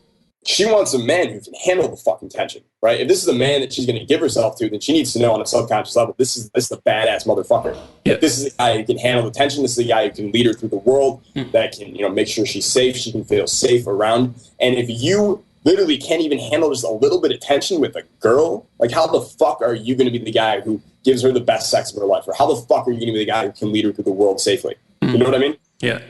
she wants a man who can handle the fucking tension, right? If this is a man that she's going to give herself to, then she needs to know on a subconscious level, this is a badass motherfucker. Yeah. This is a guy who can handle the tension. This is a guy who can lead her through the world, that can, you know, make sure she's safe. She can feel safe around. And if you literally can't even handle just a little bit of tension with a girl, like, how the fuck are you going to be the guy who gives her the best sex of her life? Or how the fuck are you going to be the guy who can lead her through the world safely? You know what I mean? Yeah.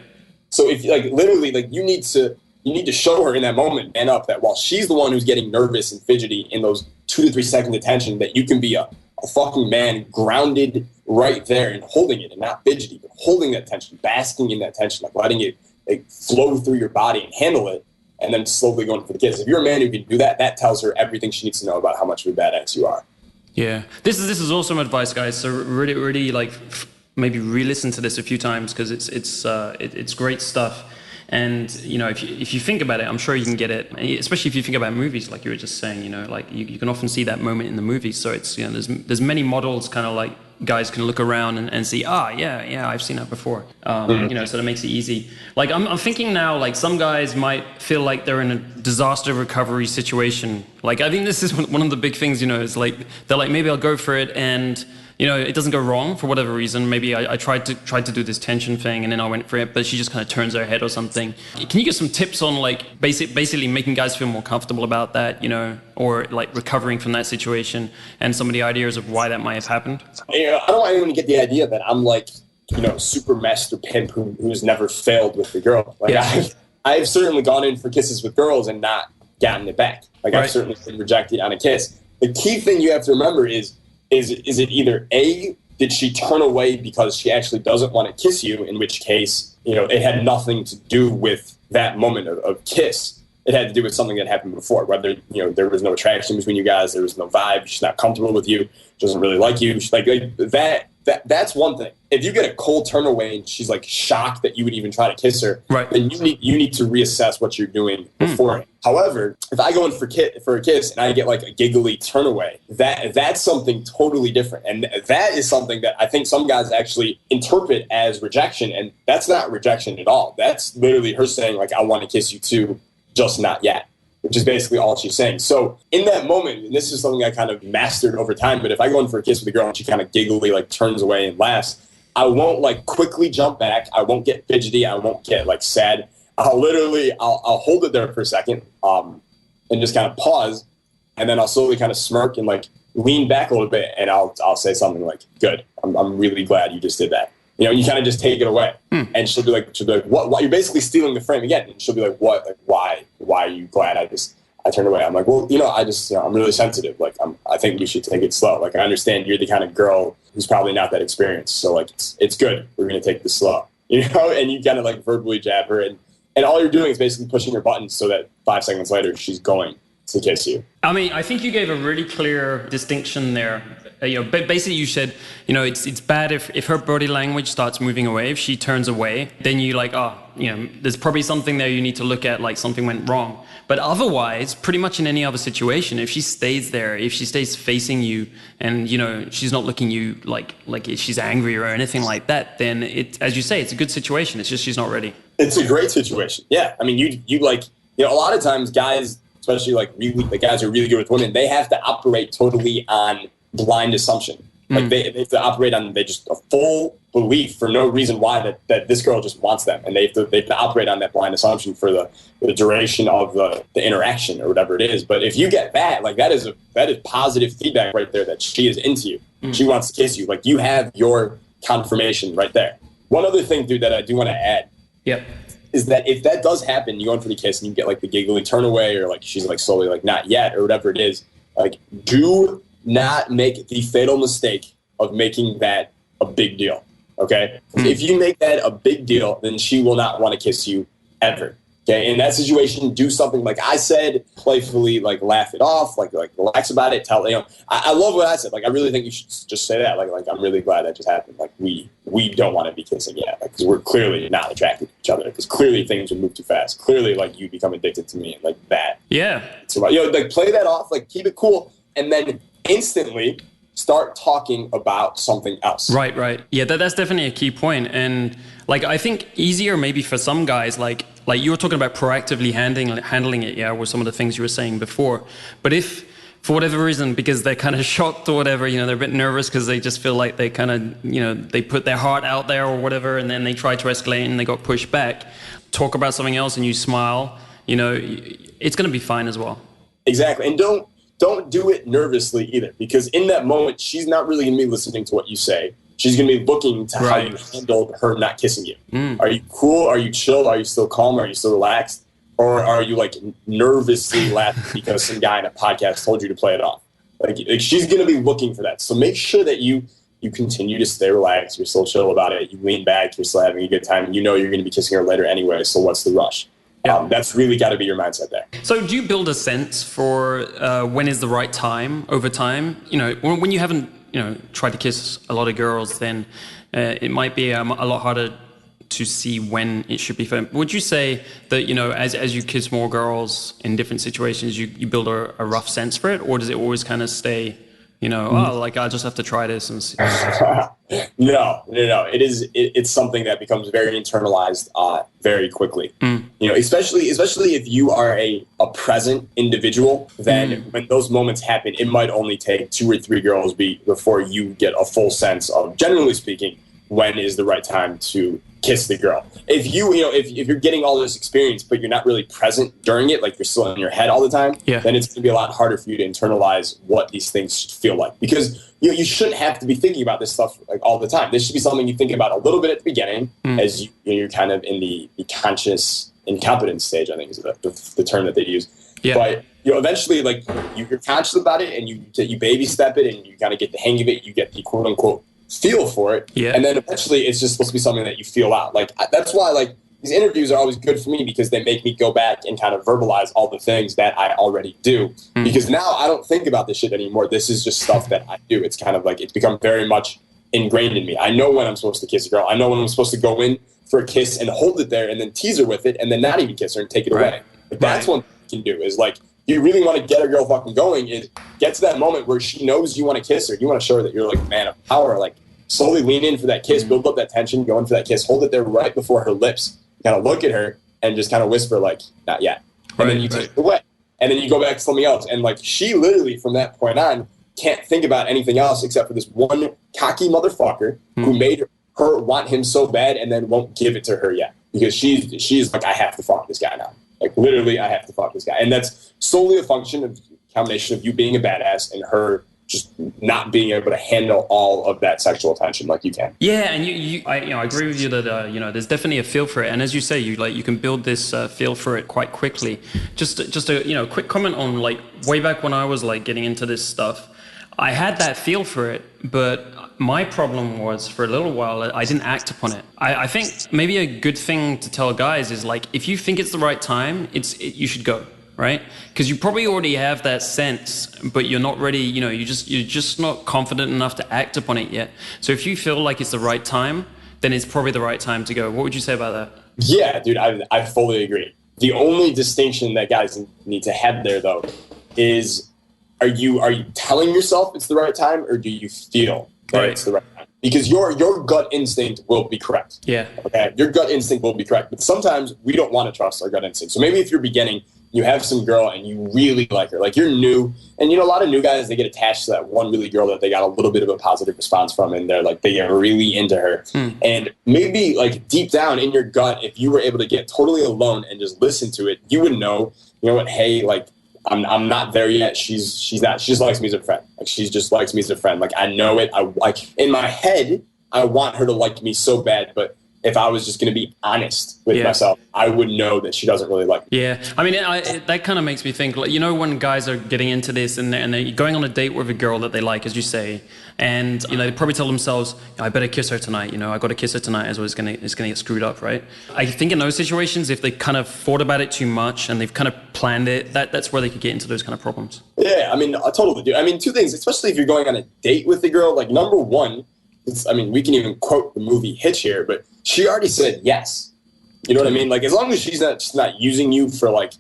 So if, like, literally, like, you need to show her in that moment, man up, that while she's the one who's getting nervous and fidgety in those 2 to 3 seconds of tension, that you can be a fucking man grounded right there and holding it, and not fidgety, but holding that tension, basking in that tension, like letting it, like, flow through your body and handle it, and then slowly going for the kiss. If you're a man who can do that, that tells her everything she needs to know about how much of a badass you are. Yeah. This is awesome advice, guys. So really like, maybe re-listen to this a few times, because it's great stuff. And, you know, if you think about it, I'm sure you can get it, especially if you think about movies, like you were just saying, you know, like you can often see that moment in the movies. So it's, you know, there's many models kind of like guys can look around and see, yeah, I've seen that before. So that makes it easy. Like I'm thinking now, like some guys might feel like they're in a disaster recovery situation. Like I think this is one of the big things, is like they're like, maybe I'll go for it, and it doesn't go wrong for whatever reason. Maybe I tried to do this tension thing, and then I went for it, but she just kind of turns her head or something. Can you give some tips on like basically making guys feel more comfortable about that, or like recovering from that situation, and some of the ideas of why that might have happened? I don't want anyone to get the idea that I'm like, super master pimp who's never failed with the girl. Like I've certainly gone in for kisses with girls and not gotten it back. Like I've certainly been rejected on a kiss. The key thing you have to remember is it either A, did she turn away because she actually doesn't want to kiss you, in which case, it had nothing to do with that moment of kiss. It had to do with something that happened before, whether, there was no attraction between you guys, there was no vibe, she's not comfortable with you, she doesn't really like you. Like that's one thing. If you get a cold turn away and she's like shocked that you would even try to kiss her, then you need to reassess what you're doing beforehand. However, if I go in for a kiss and I get like a giggly turn away, that's something totally different. And that is something that I think some guys actually interpret as rejection. And that's not rejection at all. That's literally her saying like, I want to kiss you too, just not yet, which is basically all she's saying. So in that moment, and this is something I kind of mastered over time, but if I go in for a kiss with a girl and she kind of giggly like turns away and laughs, I won't like quickly jump back. I won't get fidgety. I won't get like sad. I'll hold it there for a second and just kind of pause. And then I'll slowly kind of smirk and like lean back a little bit. And I'll say something like, good, I'm really glad you just did that. You kind of just take it away. And she'll be like, what? You're basically stealing the frame again. And she'll be like, what? Like, why are you glad I turned away? I'm like, well, I'm really sensitive. Like, I think you should take it slow. Like, I understand you're the kind of girl who's probably not that experienced. So like, it's good. We're going to take this slow, and you kind of like verbally jab her, and all you're doing is basically pushing her buttons so that 5 seconds later, she's going to kiss you. I mean, I think you gave a really clear distinction there. Basically you said, it's bad if her body language starts moving away. If she turns away, then you like, there's probably something there you need to look at, like something went wrong. But otherwise, pretty much in any other situation, if she stays there, if she stays facing you and, she's not looking you like if she's angry or anything like that, then as you say, it's a good situation. It's just she's not ready. It's a great situation. Yeah. I mean, you like, a lot of times guys, especially like really the guys who are really good with women, they have to operate totally on blind assumption. Like they have to operate on just a full belief for no reason why that this girl just wants them, and they have to operate on that blind assumption for the duration of the interaction or whatever it is. But if you get that, like that is positive feedback right there that she is into you. She wants to kiss you. Like you have your confirmation right there. One other thing, dude, that I do want to add. Is that if that does happen, you go in for the kiss and you get like the giggly turn away, or like she's like slowly like not yet or whatever it is, like do not make the fatal mistake of making that a big deal. Okay. If you make that a big deal, then she will not want to kiss you ever. Okay. In that situation, do something like I said, playfully, like laugh it off, like relax about it. I love what I said. Like, I really think you should just say that. Like I'm really glad that just happened. Like we don't want to be kissing yet. Like, cause we're clearly not attracted to each other, because clearly things would move too fast. Clearly, like you become addicted to me and like that. Yeah. So, like play that off, like keep it cool. And then instantly start talking about something else. Right. Yeah, that's definitely a key point. And like, I think easier maybe for some guys, like you were talking about proactively handling it, yeah, with some of the things you were saying before. But if, for whatever reason, because they're kind of shocked or whatever, they're a bit nervous because they just feel like they kind of, they put their heart out there or whatever, and then they try to escalate and they got pushed back, talk about something else and you smile, it's going to be fine as well. Exactly. And don't do it nervously either, because in that moment, she's not really going to be listening to what you say. She's going to be looking to how you handled her not kissing you. Are you cool? Are you chill? Are you still calm? Are you still relaxed? Or are you like nervously laughing because some guy in a podcast told you to play it off? Like she's going to be looking for that. So make sure that you continue to stay relaxed. You're still chill about it. You lean back. You're still having a good time. You're going to be kissing her later anyway. So what's the rush? Yeah. That's really got to be your mindset there. So do you build a sense for when is the right time over time? When you haven't, tried to kiss a lot of girls, then it might be a lot harder to see when it should be fun. Would you say that, as you kiss more girls in different situations, you build a rough sense for it? Or does it always kind of stay Like I just have to try this and see. No. It's something that becomes very internalized very quickly. Especially if you are a present individual, then when those moments happen, it might only take 2 or 3 girls before you get a full sense of, generally speaking, when is the right time to kiss the girl. If you're getting all this experience, but you're not really present during it, like you're still in your head all the time, then it's going to be a lot harder for you to internalize what these things should feel like. Because you shouldn't have to be thinking about this stuff like all the time. This should be something you think about a little bit at the beginning as you're kind of in the conscious incompetence stage, I think is the term that they use. Yeah. But eventually, like you're conscious about it and you baby step it and you kind of get the hang of it. You get the quote unquote feel for it. Yeah. And then eventually it's just supposed to be something that you feel out. Like that's why like these interviews are always good for me, because they make me go back and kind of verbalize all the things that I already do. Because now I don't think about this shit anymore. This is just stuff that I do. It's kind of like it's become very much ingrained in me. I know when I'm supposed to kiss a girl. I know when I'm supposed to go in for a kiss and hold it there and then tease her with it and then not even kiss her and take it away. Like, that's one thing you can do is like, you really want to get a girl fucking going, is get to that moment where she knows you want to kiss her. You want to show her that you're like a man of power. Like slowly lean in for that kiss, build up that tension, go in for that kiss, hold it there right before her lips, kind of look at her and just kind of whisper like, not yet. And then you take it away. And then you go back to something else. And like she literally from that point on can't think about anything else except for this one cocky motherfucker who made her want him so bad and then won't give it to her yet. Because she's like, I have to fuck this guy now. Like literally, I have to fuck this guy. And that's solely a function of combination of you being a badass and her just not being able to handle all of that sexual attention like you can. Yeah, and I agree with you that there's definitely a feel for it, and as you say, you can build this feel for it quite quickly. Just a quick comment on like way back when I was like getting into this stuff, I had that feel for it, but my problem was for a little while I didn't act upon it. I think maybe a good thing to tell guys is like if you think it's the right time, you should go. Right? Because you probably already have that sense, but you're not ready, you're just not confident enough to act upon it yet. So if you feel like it's the right time, then it's probably the right time to go. What would you say about that? Yeah, dude, I fully agree. The only distinction that guys need to have there, though, is are you telling yourself it's the right time, or do you feel that it's the right time? Because your gut instinct will be correct. Yeah. Okay. Your gut instinct will be correct. But sometimes we don't want to trust our gut instinct. So maybe if you're beginning, you have some girl and you really like her, like you're new, and a lot of new guys, they get attached to that one really girl that they got a little bit of a positive response from, and they get really into her. And maybe like deep down in your gut, if you were able to get totally alone and just listen to it, you would know what, hey, like I'm not there yet. She's not. She just likes me as a friend. Like she just likes me as a friend. Like I know it. I in my head, I want her to like me so bad, but if I was just going to be honest with myself, I would know that she doesn't really like me. Yeah. I mean, that kind of makes me think, like, when guys are getting into this and they're going on a date with a girl that they like, as you say, and, they probably tell themselves, I better kiss her tonight. I got to kiss her tonight, as well. It's going to get screwed up, right? I think in those situations, if they kind of thought about it too much and they've kind of planned it, that's where they could get into those kind of problems. Yeah. I mean, I totally do. I mean, two things, especially if you're going on a date with a girl, like number one, we can even quote the movie Hitch here, but she already said yes. You know what I mean? Like, as long as she's not using you for like,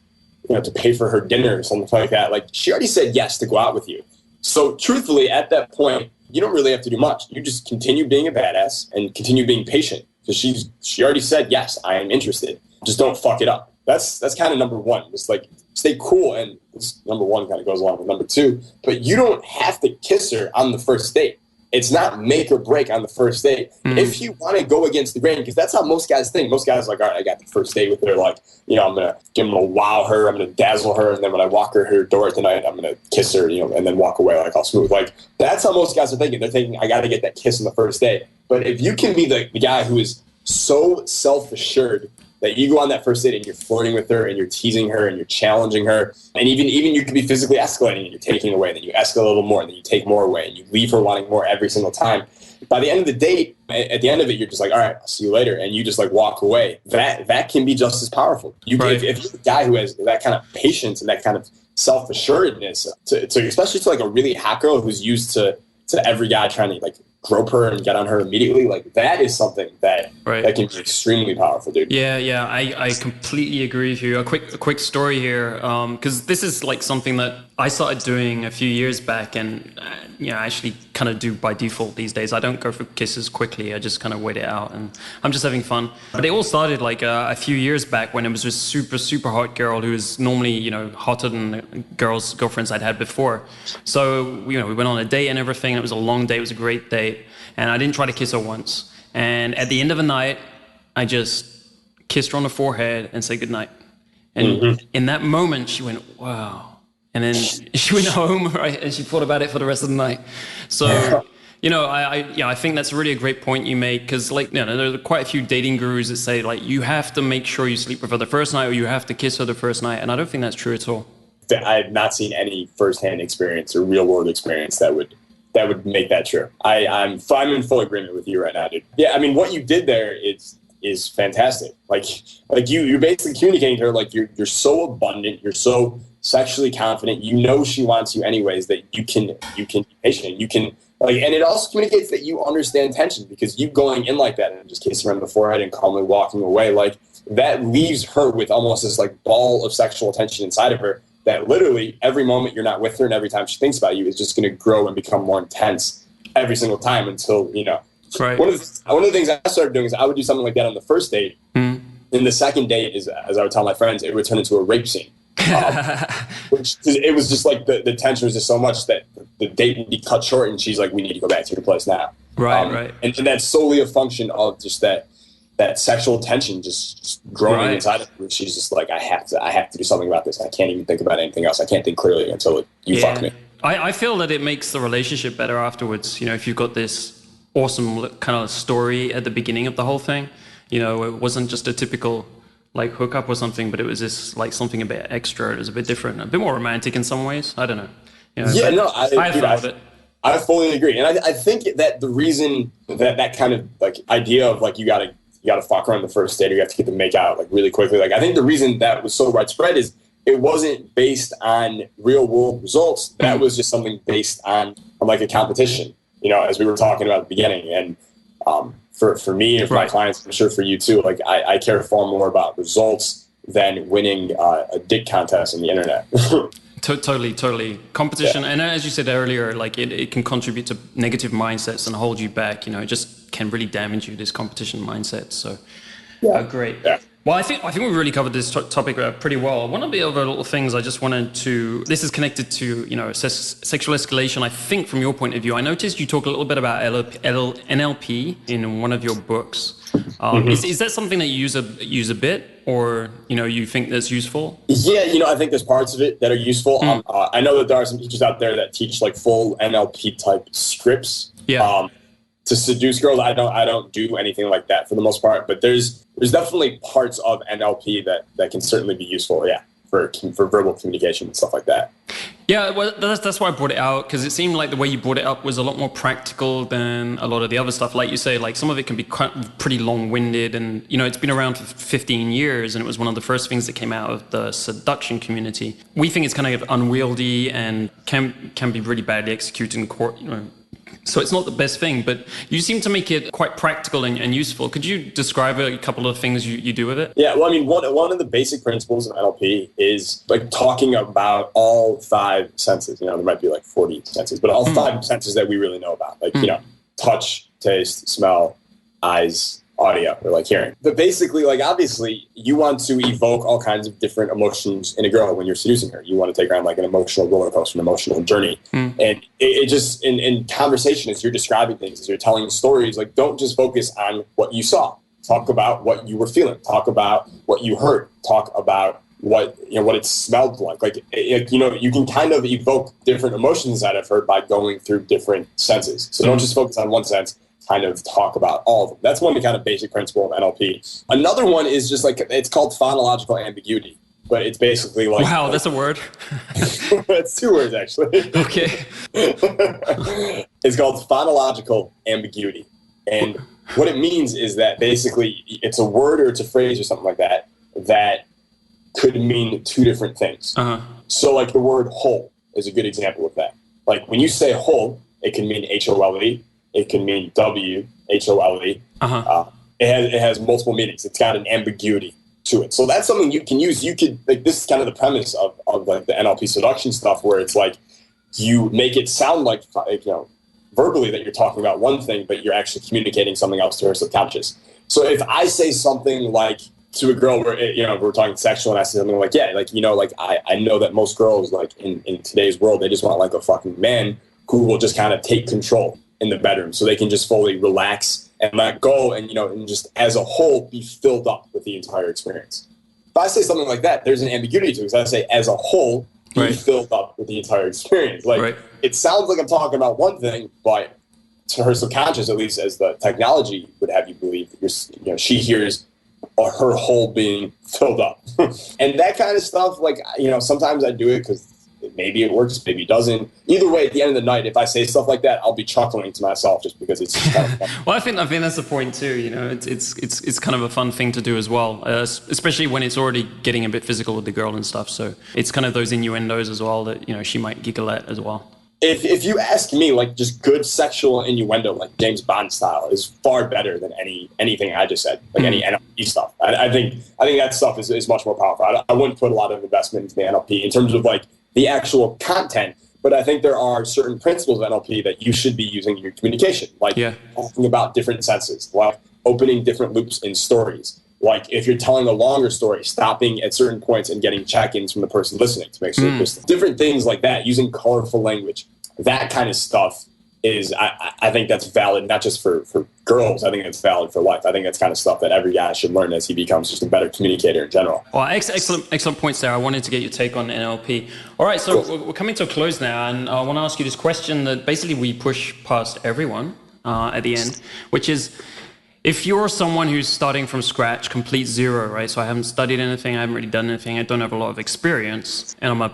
to pay for her dinner or something like that, like she already said yes to go out with you. So truthfully, at that point, you don't really have to do much. You just continue being a badass and continue being patient, because she already said yes, I am interested. Just don't fuck it up. That's kind of number one. Just like stay cool, and this number one kind of goes along with number two. But you don't have to kiss her on the first date. It's not make or break on the first date. If you want to go against the grain, because that's how most guys think. Most guys are like, all right, I got the first date with her. Like, I'm going to wow her. I'm going to dazzle her. And then when I walk her door tonight, I'm going to kiss her, and then walk away like all smooth. Like, that's how most guys are thinking. They're thinking, I got to get that kiss on the first date. But if you can be the guy who is so self-assured that you go on that first date and you're flirting with her and you're teasing her and you're challenging her, and even you could be physically escalating and you're taking away, then you escalate a little more, and then you take more away, and you leave her wanting more every single time. By the end of the date, at the end of it, you're just like, all right, I'll see you later, and you just like walk away. That can be just as powerful. If you're a guy who has that kind of patience and that kind of self-assuredness, especially to like a really hot girl who's used to every guy trying to like grope her and get on her immediately, like that is something that can be extremely powerful, dude. I completely agree with you. A quick story here, because this is like something that I started doing a few years back, and I actually kind of do by default these days. I don't go for kisses quickly. I just kind of wait it out, and I'm just having fun. But it all started like a few years back when it was this super, super hot girl who was normally, hotter than girlfriends I'd had before. So, we went on a date and everything. It was a long date. It was a great date. And I didn't try to kiss her once. And at the end of the night, I just kissed her on the forehead and said goodnight. And in that moment, she went, wow. And then she went home, right? And she thought about it for the rest of the night. So, I think that's really a great point you make, because there are quite a few dating gurus that say you have to make sure you sleep with her the first night, or you have to kiss her the first night. And I don't think that's true at all. I have not seen any firsthand experience or real world experience that would make that true. I'm in full agreement with you right now, dude. Yeah, I mean, what you did there is fantastic. You're basically communicating to her you're so abundant, you're so sexually confident, she wants you anyways, that you can be patient. You can and it also communicates that you understand tension, because you going in like that and just kissing her on the forehead and calmly walking away, that leaves her with almost this ball of sexual tension inside of her, that literally every moment you're not with her and every time she thinks about you is just going to grow and become more intense every single time until, Right. One of the things I started doing is I would do something like that on the first date. And the second date is, as I would tell my friends, it would turn into a rape scene. Which it was just the tension was just so much that the date would be cut short and she's like, we need to go back to your place now. Right. And that's solely a function of just that sexual tension just growing inside of her. She's just I have to do something about this. I can't even think about anything else. I can't think clearly until you fuck me. I feel that it makes the relationship better afterwards. If you've got this awesome kind of story at the beginning of the whole thing, it wasn't just a typical hookup or something, but it was this something a bit extra. It was a bit different, a bit more romantic in some ways. I don't know. I fully agree. And I think that the reason that kind of idea of you gotta fuck her on the first date, or you have to get the make out really quickly. I think the reason that was so widespread is it wasn't based on real world results. That was just something based on a competition, as we were talking about at the beginning. And for me and for my clients, I'm sure for you too, I care far more about results than winning a dick contest on the internet. Totally. Competition, and as you said earlier, it can contribute to negative mindsets and hold you back. It just can really damage you, this competition mindset. So, great. Yeah. Well, I think we really covered this topic pretty well. One of the other little things I just wanted to, this is connected to, sexual escalation. I think from your point of view, I noticed you talk a little bit about NLP in one of your books. Is that something that you use a bit, or, you think that's useful? Yeah, I think there's parts of it that are useful. I know that there are some teachers out there that teach full NLP type scripts. Yeah. To seduce girls. I don't do anything like that for the most part, but there's definitely parts of NLP that can certainly be useful, for verbal communication and stuff like that. Yeah, well, that's why I brought it out, because it seemed like the way you brought it up was a lot more practical than a lot of the other stuff. Like you say, some of it can be pretty long-winded, and it's been around for 15 years, and it was one of the first things that came out of the seduction community. We think it's kind of unwieldy and can be really badly executed in court. So it's not the best thing, but you seem to make it quite practical and useful. Could you describe a couple of things you do with it? Yeah, well, I mean, one of the basic principles of NLP is talking about all five senses. There might be 40 senses, but all five senses that we really know about, touch, taste, smell, eyes, audio, or hearing. But basically, obviously, you want to evoke all kinds of different emotions in a girl when you're seducing her. You want to take her on an emotional roller coaster, an emotional journey. And it just, in conversation, as you're describing things, as you're telling stories, don't just focus on what you saw. Talk about what you were feeling. Talk about what you heard. Talk about what it smelled like. You can kind of evoke different emotions out of her by going through different senses. So don't just focus on one sense. Kind of talk about all of them. That's one kind of basic principle of NLP. Another one is just it's called phonological ambiguity, but it's basically wow, that's a word. It's two words actually. Okay. It's called phonological ambiguity, and what it means is that basically it's a word or it's a phrase or something like that that could mean two different things. So the word whole is a good example of that. When you say whole, it can mean HOLE. It can mean WHOLE. It has multiple meanings. It's got an ambiguity to it. So that's something you can use. You could, like, this is kind of the premise of like the NLP seduction stuff, where it's like you make it sound like, verbally that you're talking about one thing, but you're actually communicating something else to her subconscious. So if I say something like to a girl where, we're talking sexual, and I say something like, I know that most girls, like in today's world, they just want like a fucking man who will just kind of take control in the bedroom so they can just fully relax and let go and, and just as a whole be filled up with the entire experience. If I say something like that, there's an ambiguity to it. So I say as a whole, be filled up with the entire experience. Like it sounds like I'm talking about one thing, but to her subconscious, at least as the technology would have you believe, she hears her whole being filled up. And that kind of stuff, like, sometimes I do it because maybe it works, maybe it doesn't. Either way, at the end of the night, if I say stuff like that, I'll be chuckling to myself just because it's just kind of fun. Well, I think that's the point too. It's kind of a fun thing to do as well, especially when it's already getting a bit physical with the girl and stuff. So it's kind of those innuendos as well that she might giggle at as well. If you ask me, like, just good sexual innuendo, like James Bond style, is far better than anything I just said, like any NLP stuff. I think that stuff is much more powerful. I wouldn't put a lot of investment into the NLP in terms of like the actual content, but I think there are certain principles of NLP that you should be using in your communication, like talking about different senses, like opening different loops in stories. Like if you're telling a longer story, stopping at certain points and getting check-ins from the person listening to make sure there's different things like that, using colorful language. That kind of stuff is, I think that's valid, not just for girls. I think it's valid for life. I think that's kind of stuff that every guy should learn as he becomes just a better communicator in general. Well, excellent points there. I wanted to get your take on NLP. All right, so we're coming to a close now, and I want to ask you this question that basically we push past everyone at the end, which is, if you're someone who's starting from scratch, complete zero, right? So I haven't studied anything, I haven't really done anything, I don't have a lot of experience, and I'm a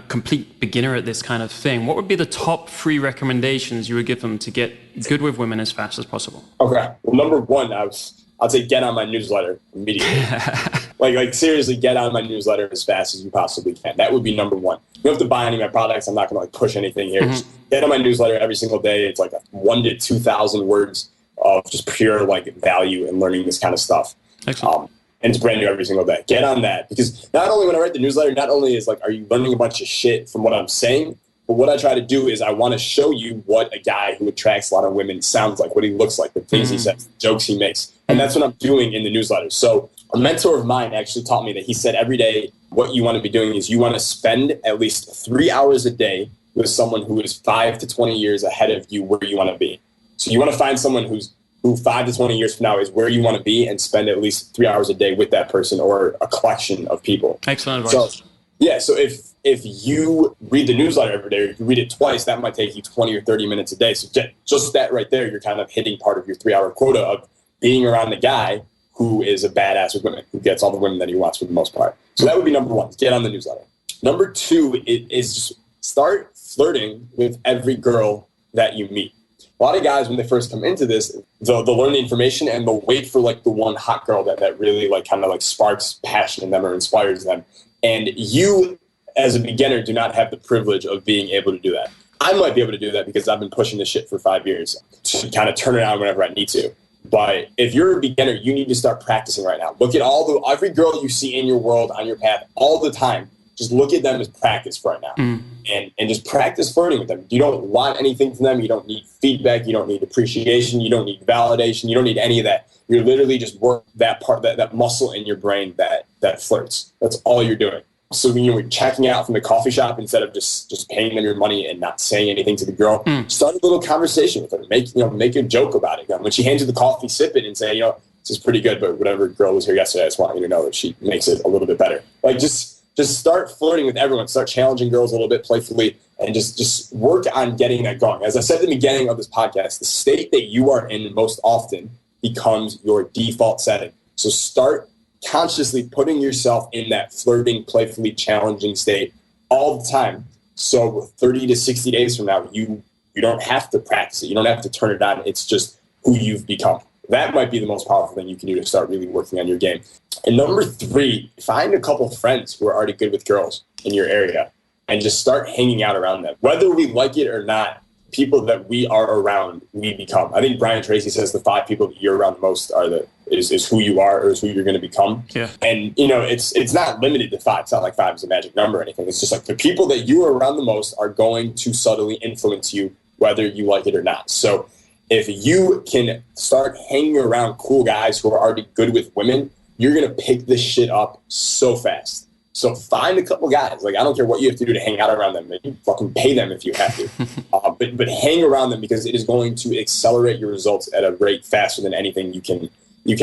complete beginner at this kind of thing, what would be the top 3 recommendations you would give them to get good with women as fast as possible? Okay. Well, number 1, I'd say get on my newsletter immediately. like seriously, get on my newsletter as fast as you possibly can. That would be number 1. You don't have to buy any of my products. I'm not going to push anything here. Just get on my newsletter every single day. It's like 1,000 to 2,000 words of just pure like value and learning this kind of stuff. Excellent. And it's brand new every single day. Get on that, because not only when I write the newsletter, not only is like, are you learning a bunch of shit from what I'm saying, but what I try to do is I want to show you what a guy who attracts a lot of women sounds like, what he looks like, the things he says, the jokes he makes. And that's what I'm doing in the newsletter. So a mentor of mine actually taught me that. He said every day what you want to be doing is you want to spend at least 3 hours a day with someone who is 5 to 20 years ahead of you where you want to be. So you want to find someone who 5 to 20 years from now is where you want to be, and spend at least 3 hours a day with that person or a collection of people. Excellent advice. So if you read the newsletter every day, or if you read it twice, that might take you 20 or 30 minutes a day. So just that right there, you're kind of hitting part of your 3-hour quota of being around the guy who is a badass with women, who gets all the women that he wants for the most part. So that would be number 1, get on the newsletter. Number 2 is just start flirting with every girl that you meet. A lot of guys, when they first come into this, they'll learn the information and they'll wait for like the one hot girl that really like kind of like sparks passion in them or inspires them. And you, as a beginner, do not have the privilege of being able to do that. I might be able to do that because I've been pushing this shit for 5 years to kind of turn it on whenever I need to. But if you're a beginner, you need to start practicing right now. Look at every girl you see in your world, on your path, all the time. Just look at them as practice right now, and just practice flirting with them. You don't want anything from them. You don't need feedback. You don't need appreciation. You don't need validation. You don't need any of that. You're literally just work that part, that muscle in your brain that flirts. That's all you're doing. So when you're checking out from the coffee shop, instead of just paying them your money and not saying anything to the girl, start a little conversation with her. Make a joke about it. When she hands you the coffee, sip it and say, this is pretty good, but whatever girl was here yesterday, I just want you to know that she makes it a little bit better. Like just start flirting with everyone. Start challenging girls a little bit playfully, and just work on getting that going. As I said at the beginning of this podcast, the state that you are in most often becomes your default setting. So start consciously putting yourself in that flirting, playfully challenging state all the time. So 30 to 60 days from now, you don't have to practice it. You don't have to turn it on. It's just who you've become. That might be the most powerful thing you can do to start really working on your game. And number 3, find a couple friends who are already good with girls in your area and just start hanging out around them. Whether we like it or not people that we are around, we become. I think Brian Tracy says the 5 people that you're around the most is who you are, or is who you're going to become. Yeah. And, it's not limited to 5. It's not like 5 is a magic number or anything. It's just like the people that you are around the most are going to subtly influence you, whether you like it or not. So if you can start hanging around cool guys who are already good with women, you're going to pick this shit up so fast. So find a couple guys. Like, I don't care what you have to do to hang out around them. You fucking pay them if you have to. But hang around them, because it is going to accelerate your results at a rate faster than anything you can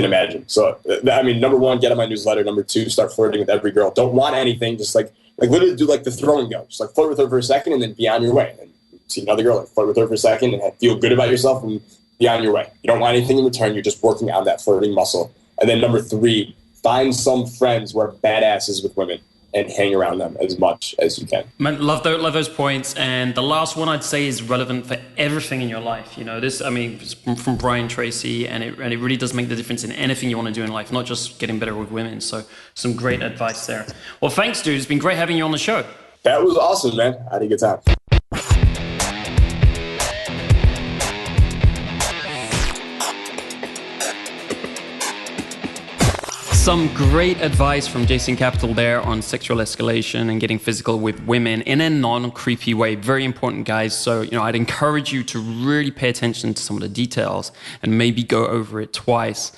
imagine. So, number 1, get on my newsletter. Number 2, start flirting with every girl. Don't want anything. Just like literally do like the throw and go. Just like flirt with her for a second and then be on your way. And see another girl, like flirt with her for a second and feel good about yourself and be on your way. You don't want anything in return. You're just working on that flirting muscle. And then number 3, find some friends who are badasses with women and hang around them as much as you can. Man, love those points. And the last one I'd say is relevant for everything in your life. It's from Brian Tracy, and it really does make the difference in anything you want to do in life, not just getting better with women. So some great advice there. Well, thanks, dude. It's been great having you on the show. That was awesome, man. I had a good time. Some great advice from Jason Capital there on sexual escalation and getting physical with women in a non-creepy way. Very important, guys. So, I'd encourage you to really pay attention to some of the details and maybe go over it twice,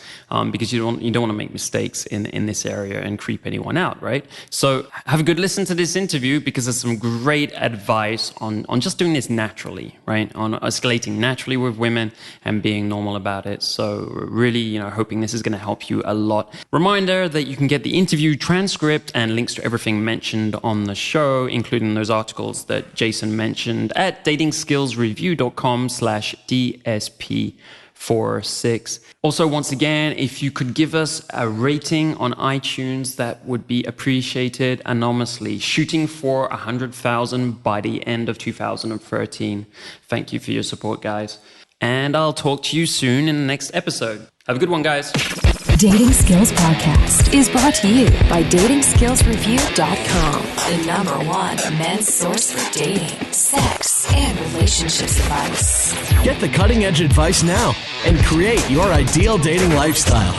because you don't want to make mistakes in this area and creep anyone out, right? So have a good listen to this interview, because there's some great advice on just doing this naturally, right? On escalating naturally with women and being normal about it. So really, hoping this is going to help you a lot. Reminder that you can get the interview transcript and links to everything mentioned on the show, including those articles that Jason mentioned, at datingskillsreview.com/DSP46. Also, once again, if you could give us a rating on iTunes, that would be appreciated enormously. Shooting for 100,000 by the end of 2013. Thank you for your support, guys. And I'll talk to you soon in the next episode. Have a good one, guys. Dating Skills Podcast is brought to you by datingskillsreview.com, the #1 men's source for dating, sex, and relationships advice. Get the cutting edge advice now and create your ideal dating lifestyle.